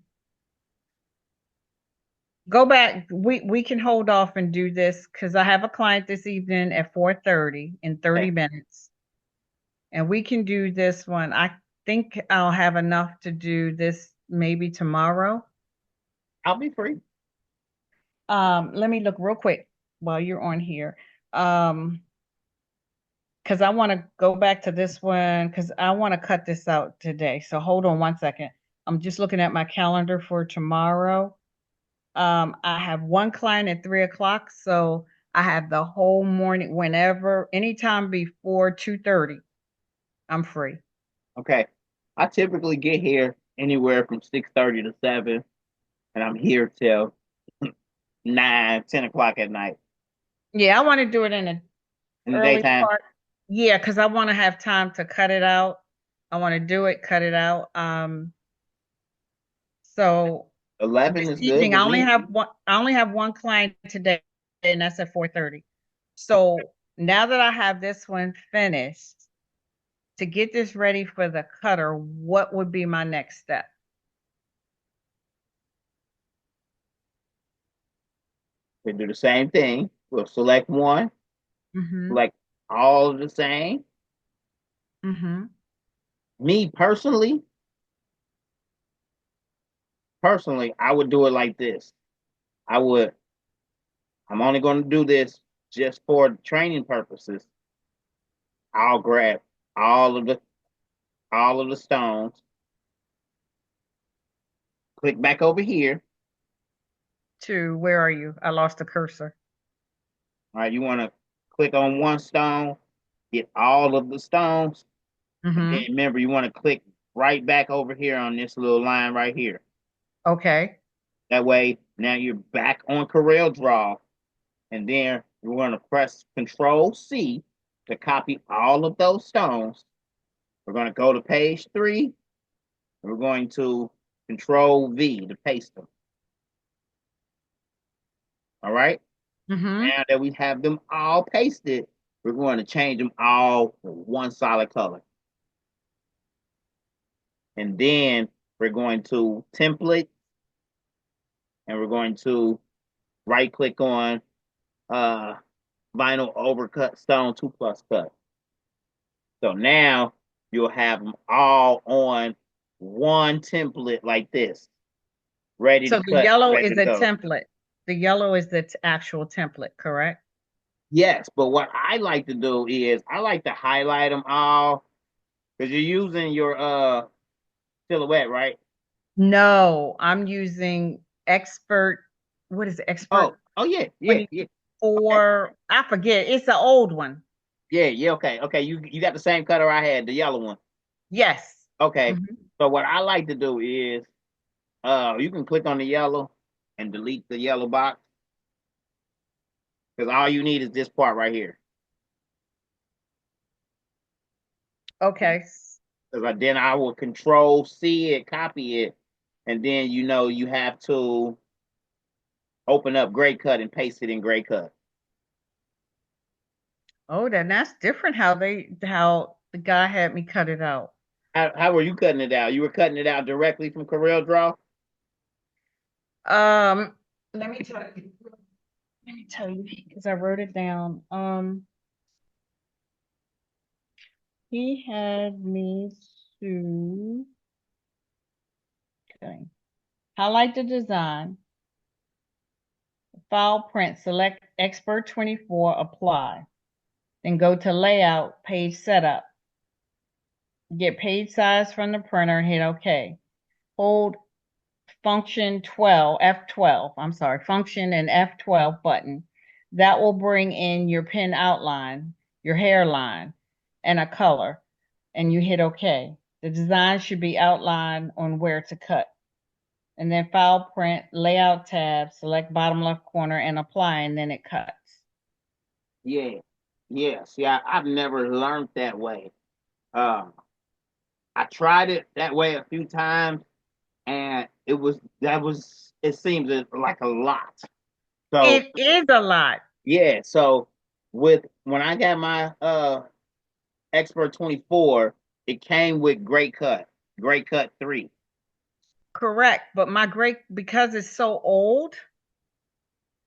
Go back. We can hold off and do this because I have a client this evening at 4:30 in 30 Okay, minutes. And we can do this one. I think I'll have enough to do this maybe tomorrow. I'll be free. Let me look real quick while you're on here. Because I want to go back to this one because I want to cut this out today. So hold on one second. I'm just looking at my calendar for tomorrow. I have one client at 3 o'clock, so I have the whole morning whenever, anytime before 2:30, I'm free. Okay. I typically get here anywhere from 6:30 to 7, and I'm here till 9, 10 o'clock at night. Yeah, I want to do it in the In the early daytime, part. Yeah, because I want to have time to cut it out. I want to do it, cut it out. So 11 this is good evening with me. I only have one client today, and that's at 4:30. So now that I have this one finished, to get this ready for the cutter, what would be my next step? We do the same thing. We'll select one, Mm-hmm. select all of the same. Mm-hmm. Me personally, I would do it like this. I would, I'm only going to do this just for training purposes. I'll grab all of the all of the stones, click back over here. To where are you? I lost the cursor. All right, you want to click on one stone, get all of the stones, and then Mm-hmm. remember you want to click right back over here on this little line right here. Okay. That way, now you're back on Corel Draw, and then you're going to press Control C to copy all of those stones. We're going to go to page 3, and we're going to Control V to paste them. All right. Mm-hmm. Now that we have them all pasted, we're going to change them all to one solid color. And then we're going to template, and we're going to right click on uh, vinyl overcut stone 2+ cut. So now you'll have them all on one template like this, ready to So the cut, yellow ready is to a go. template. The yellow is the actual template, correct? Yes, but what I like to do is I like to highlight them all because you're using your silhouette, right? No, I'm using expert. What is it? Expert Oh yeah, yeah, yeah. Okay. 24. I forget. It's an old one. Yeah, yeah, okay. Okay, you got the same cutter I had, the yellow one. Yes. Okay. Mhm. So what I like to do is you can click on the yellow and delete the yellow box because all you need is this part right here. Okay. Because then I will control C it, copy it, and then you have to open up Cricut and paste it in Cricut. Oh, then that's different how the guy had me cut it out. How were you cutting it out? You were cutting it out directly from Corel Draw? Um, let me tell you. Let me tell you because I wrote it down. He had me to okay, highlight the design, file print, select Expert 24, apply. Then go to layout, page setup. Get page size from the printer and hit OK. Hold function 12, F12, I'm sorry, function and F12 button. That will bring in your pen outline, your hairline, and a color, and you hit OK. The design should be outlined on where to cut. And then file print, layout tab, select bottom left corner and apply, and then it cuts. Yeah. Yeah. See, I've never learned that way. Um, I tried it that way a few times, and it seems like a lot. So It is a lot. yeah, so with when I got my Expert 24, it came with Great Cut 3. Correct. But my great, because it's so old,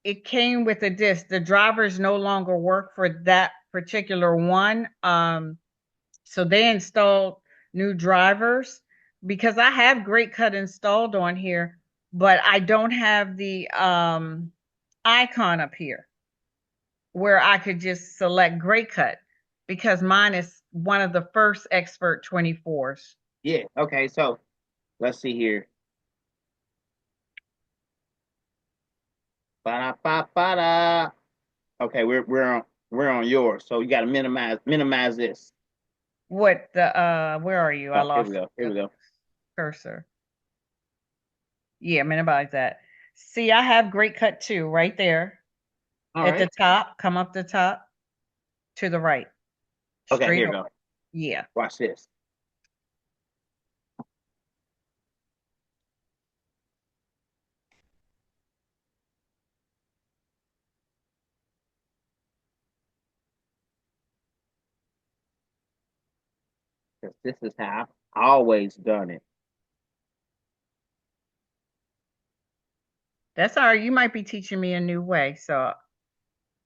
it came with a disc. The drivers no longer work for that particular one. So they installed new drivers because I have Great Cut installed on here, but I don't have the icon up here where I could just select Great Cut because mine is one of the first Expert 24s. Yeah, okay, so let's see here. Ba-da-ba-ba-da. Okay, we're on yours. So you gotta minimize this. What the where are you? I Oh, here we lost go. Here the we go. cursor. Yeah, minimize that. See, I have Great Cut 2 right there All at the right. top. Come up the top to the right. Okay, Straight here we over. go. Yeah. Watch this. 'Cause this is how I've always done it. That's all right. You might be teaching me a new way. So,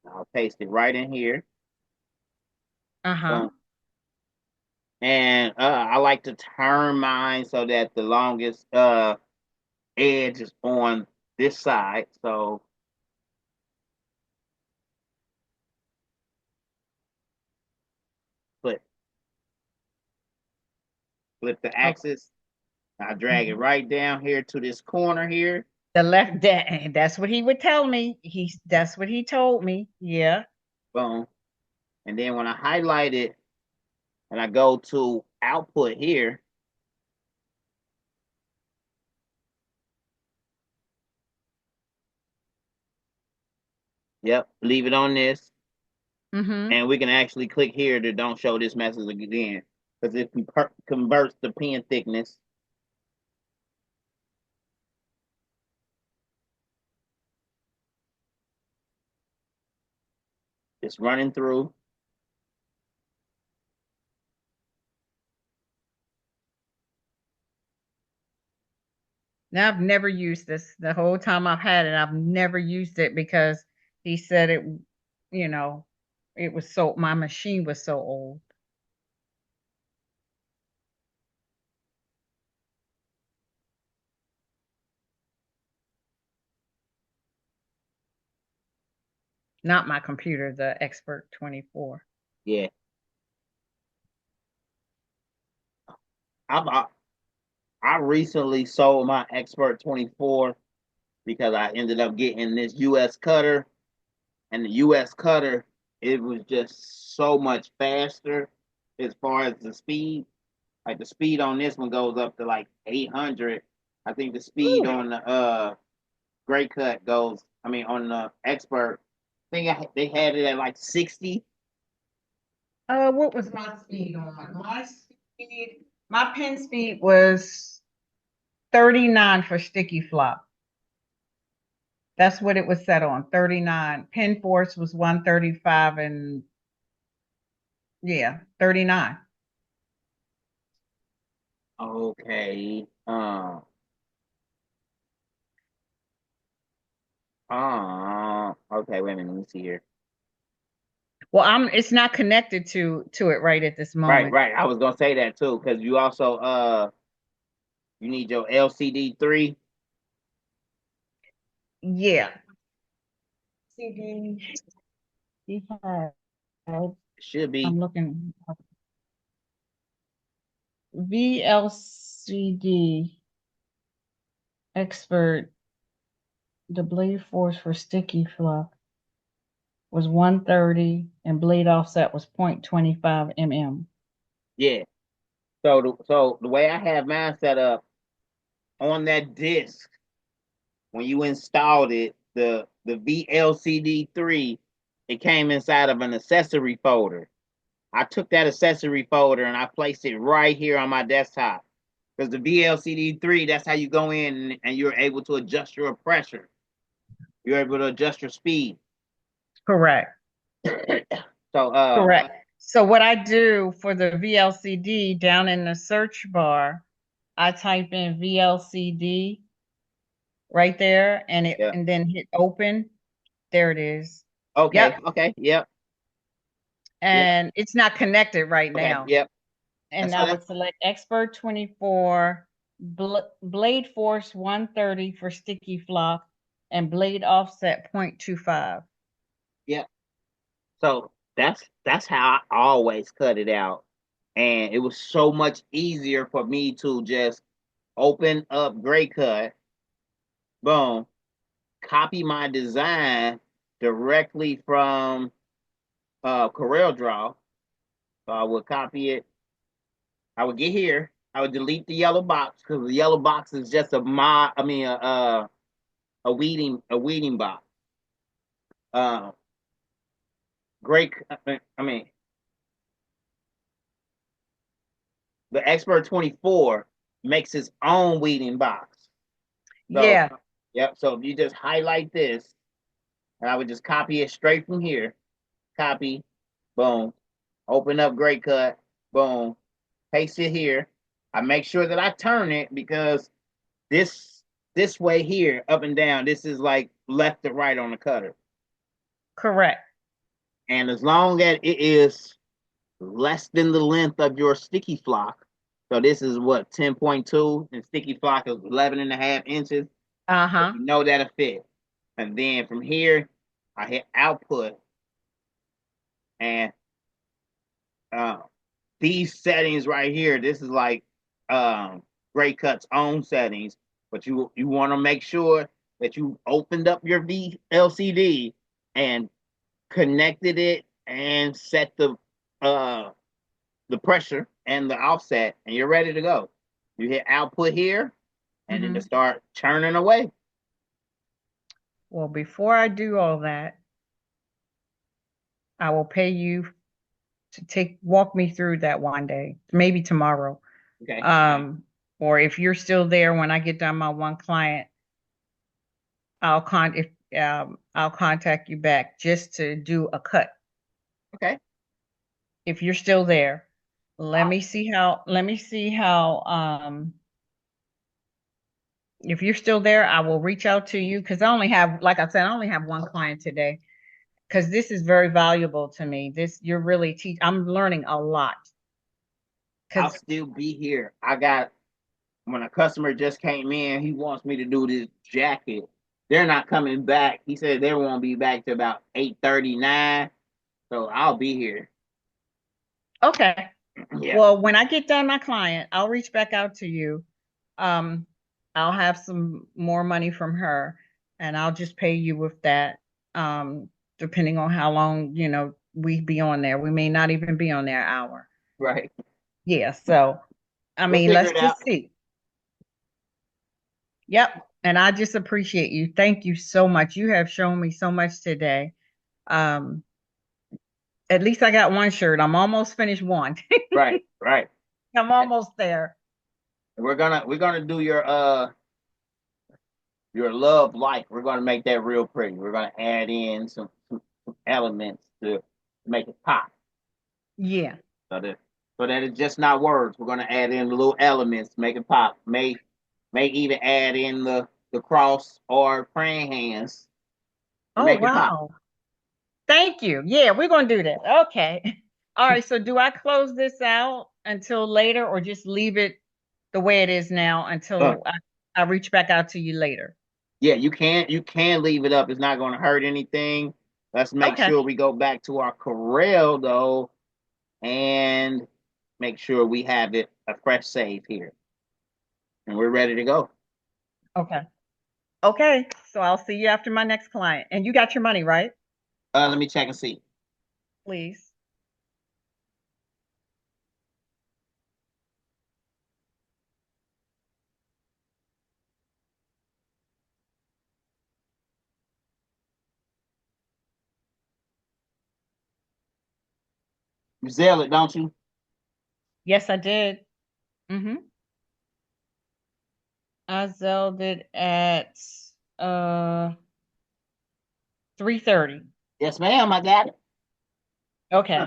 I'll paste it right in here. uh-huh. Boom. And I like to turn mine so that the longest edge is on this side. So flip flip the Oh, axis. I drag it mhm. right down here to this corner here. The left that's what he would tell me. That's what he told me. Yeah. Boom. And then when I highlight it and I go to output here, yep, leave it on this. Mm-hmm. And we can actually click here to don't show this message again. Because it converts the pen thickness. It's running through. Now I've never used this. The whole time I've had it, I've never used it because he said it, you know, it was so my machine was so old. Not my computer, the Expert 24. Yeah. I I recently sold my Expert 24 because I ended up getting this US cutter, and the US cutter, it was just so much faster as far as the speed. Like the speed on this one goes up to like 800. I think the speed Ooh. on the Great Cut goes. I mean, on the Expert, they had it at like 60. What was my speed on? My pen speed was 39 for sticky flop. That's what it was set on, 39. Pen force was 135 and yeah, 39. Okay. Okay. Wait a minute. Let me see here. Well, it's not connected to it right at this Right, moment. right. I was gonna say that too, because you also you need your LCD 3. Yeah. CD. He had, It should be. I'm looking. VLCD expert, the blade force for sticky fluff was 130 and blade offset was 0.25 mm. Yeah. So the way I have mine set up on that disc, when you installed it, the VLCD 3, it came inside of an accessory folder. I took that accessory folder and I placed it right here on my desktop. Because the VLCD 3, that's how you go in and you're able to adjust your pressure. You're able to adjust your speed. Correct. So Correct. So what I do for the VLCD down in the search bar, I type in VLCD right there yeah. and then hit open. There it is. Okay, Yep. okay, yep, yep, And it's not connected right okay, now. yep. And That's how I that would select Expert 24, Blade Force 130 for sticky flock, and Blade Offset 0.25. yep. So that's how I always cut it out. And it was so much easier for me to just open up Gray Cut, boom, copy my design directly from Corel Draw. So I would copy it. I would get here. I would delete the yellow box because the yellow box is just a mod. I mean, a weeding box. Uh, great. I mean, the Expert 24 makes his own weeding box. So, Yeah, yep. So you just highlight this, and I would just copy it straight from here. Copy, boom. Open up Great Cut, boom. Paste it here. I make sure that I turn it because this way here, up and down, this is like left to right on the cutter. correct. And as long as it is less than the length of your sticky flock, so this is what, 10.2, and sticky flock is 11 and a half inches. Uh-huh. You know that'll fit. And then from here, I hit output, and uh, these settings right here, this is like Gray Cut's own settings, but you want to make sure that you opened up your VLCD and connected it and set the pressure and the offset, and you're ready to go. You hit output here, and then to Hmm. start churning away. Well, before I do all that, I will pay you to walk me through that one day, maybe tomorrow. Okay. Um, or if you're still there when I get done my one client, I'll contact you back just to do a cut. Okay. If you're still there, Uh, let me see how if you're still there, I will reach out to you because I only have, like I said, I only have one client today because this is very valuable to me. You're really I'm learning a lot. I'll Because still be here. I got when a customer just came in, he wants me to do this jacket. They're not coming back. He said they won't be back to about 8:39. So I'll be here. okay. Yeah. Well, when I get done my client, I'll reach back out to you. Um, I'll have some more money from her and I'll just pay you with that. Depending on how long, we be on there. We may not even be on there an hour. Right. Yeah, so. I We'll mean, figure let's it out. just see. Yep. And I just appreciate you. Thank you so much. You have shown me so much today. Um, at least I got one shirt. I'm almost finished one. Right, right. I'm almost there. We're gonna do your love life. We're gonna make that real pretty. We're gonna add in some elements to make it pop. Yeah. So that it's just not words. We're gonna add in the little elements, make it pop. May even add in the cross or praying hands to Oh, make it pop. wow. Thank you. Yeah, we're going to do that. Okay. All right. So do I close this out until later or just leave it the way it is now Uh, until I reach back out to you later? yeah, you can leave it up. It's not gonna hurt anything. Let's make Okay. sure we go back to our Corel though and make sure we have it a fresh save here. And we're ready to go. Okay. Okay. So I'll see you after my next client. And you got your money, right? Let me check and see. Please. You sell it, don't you? Yes, I did. Mm-hmm. I sold it at uh 3:30. Yes, ma'am. I got it. Okay.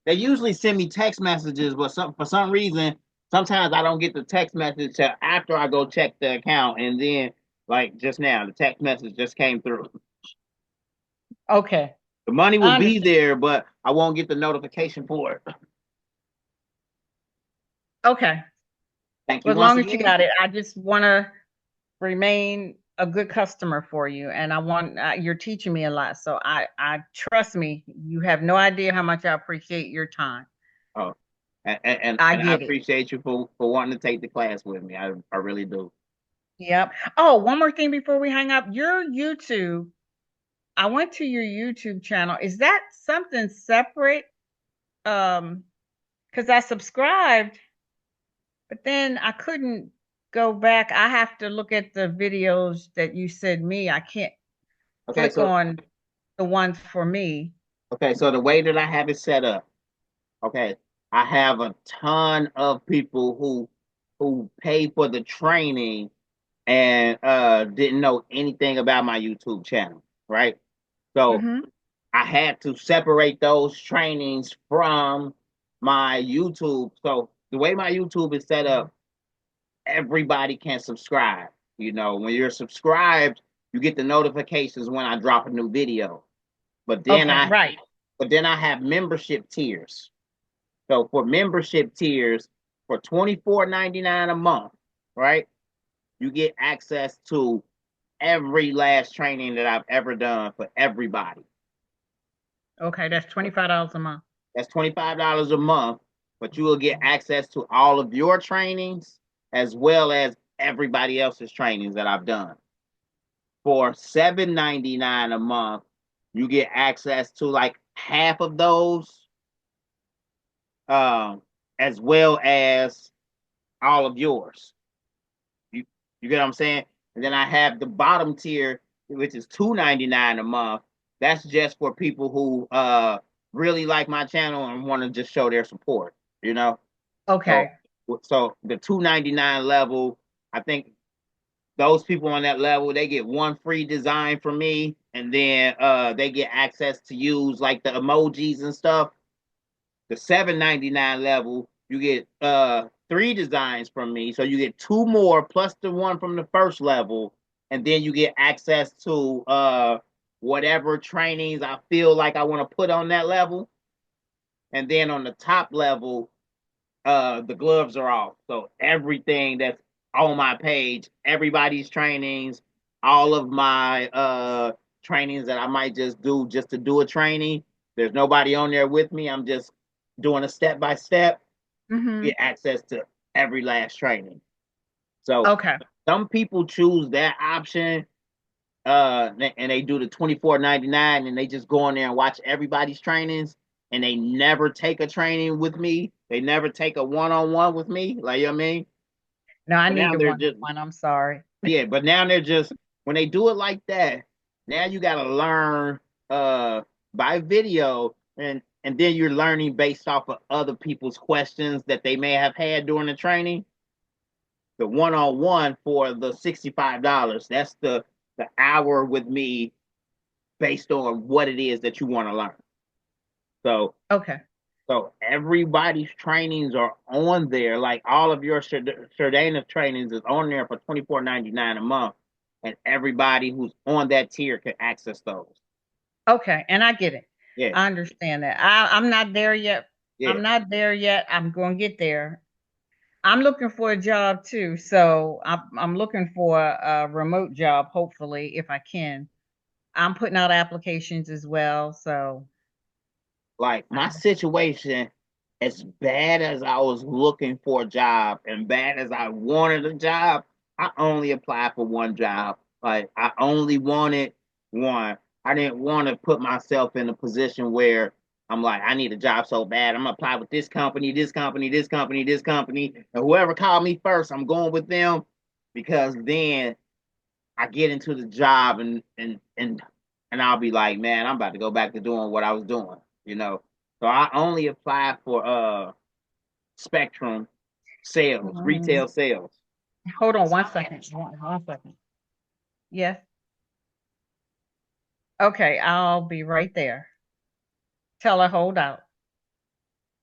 They usually send me text messages, but for some reason, sometimes I don't get the text message till after I go check the account, and then like just now, the text message just came through. Okay. The money will I be understand. there, but I won't get the notification for it. Okay. Thank you Well, as once long as you again. got it, I just want to remain a good customer for you, and I want you're teaching me a lot. So I trust me. You have no idea how much I appreciate your time. Oh, and I I get it. appreciate you for wanting to take the class with me. I really do. Yep. Oh, one more thing before we hang up. Your YouTube. I went to your YouTube channel. Is that something separate? Um, because I subscribed, but then I couldn't go back. I have to look at the videos that you sent me. I can't Okay, click so on the ones for me. the way that I have it set up. Okay, I have a ton of people who pay for the training and didn't know anything about my YouTube channel, right? So Mm-hmm. I had to separate those trainings from my YouTube. So the way my YouTube is set up, everybody can subscribe. You know, when you're subscribed, you get the notifications when I drop a new video. But then Okay, I right. but then I have membership tiers. So for membership tiers, for $24.99 a month, right? You get access to every last training that I've ever done for everybody. Okay, that's $25 a month. That's $25 a month, but you will get access to all of your trainings as well as everybody else's trainings that I've done. For $7.99 a month, you get access to like half of those, um, as well as all of yours. You you get what I'm saying? And then I have the bottom tier, which is $2.99 a month. That's just for people who really like my channel and want to just show their support, you know? So Okay. so the $2.99 level, I think those people on that level, they get one free design from me, and then they get access to use like the emojis and stuff. The $7.99 level, you get three designs from me. So you get two more plus the one from the first level, and then you get access to whatever trainings I feel like I want to put on that level. And then on the top level, the gloves are off. So everything that's on my page, everybody's trainings, all of my trainings that I might just do just to do a training. There's nobody on there with me. I'm just doing a step by step, Mm-hmm. get access to every last training. So Okay. some people choose that option, and they do the $24.99 and they just go on there and watch everybody's trainings. and they never take a training with me. They never take a one-on-one with me. Like, you know what I mean? No, I But need now the they're just, one-on-one. I'm sorry. yeah, but now they're just, when they do it like that, now you got to learn by video, and then you're learning based off of other people's questions that they may have had during the training. The one-on-one for the $65, that's the hour with me based on what it is that you want to learn. So Okay. so everybody's trainings are on there. Like all of your Sherdana trainings is on there for $24.99 a month, and everybody who's on that tier can access those. Okay. And I get it. Yeah, I understand that. I'm not there yet. yeah. I'm not there yet. I'm going to get there. I'm looking for a job too. So I'm looking for a remote job, hopefully, if I can. I'm putting out applications as well. So Like my I, situation, as bad as I was looking for a job and bad as I wanted a job, I only applied for one job. Like I only wanted one. I didn't want to put myself in a position where I'm like, I need a job so bad. I'm gonna apply with this company, this company, this company, this company, and whoever called me first, I'm going with them because then I get into the job and I'll be like, man, I'm about to go back to doing what I was doing, you know. So I only apply for Spectrum sales, mm, retail sales. hold on 1 second. One second. Yes. Okay. I'll be right there. Tell her hold out.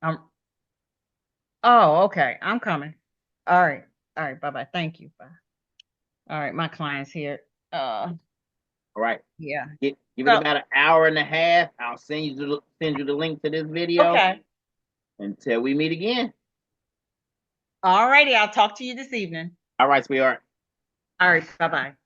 Um. Oh, okay. I'm coming. All right. All right. Bye bye. Thank you. Bye. All right. My client's here. Uh. All right. Yeah. Give it So. about an hour and a half. I'll send you the link to this video Okay. until we meet again. All righty. I'll talk to you this evening. All right, sweetheart. All right. Bye bye.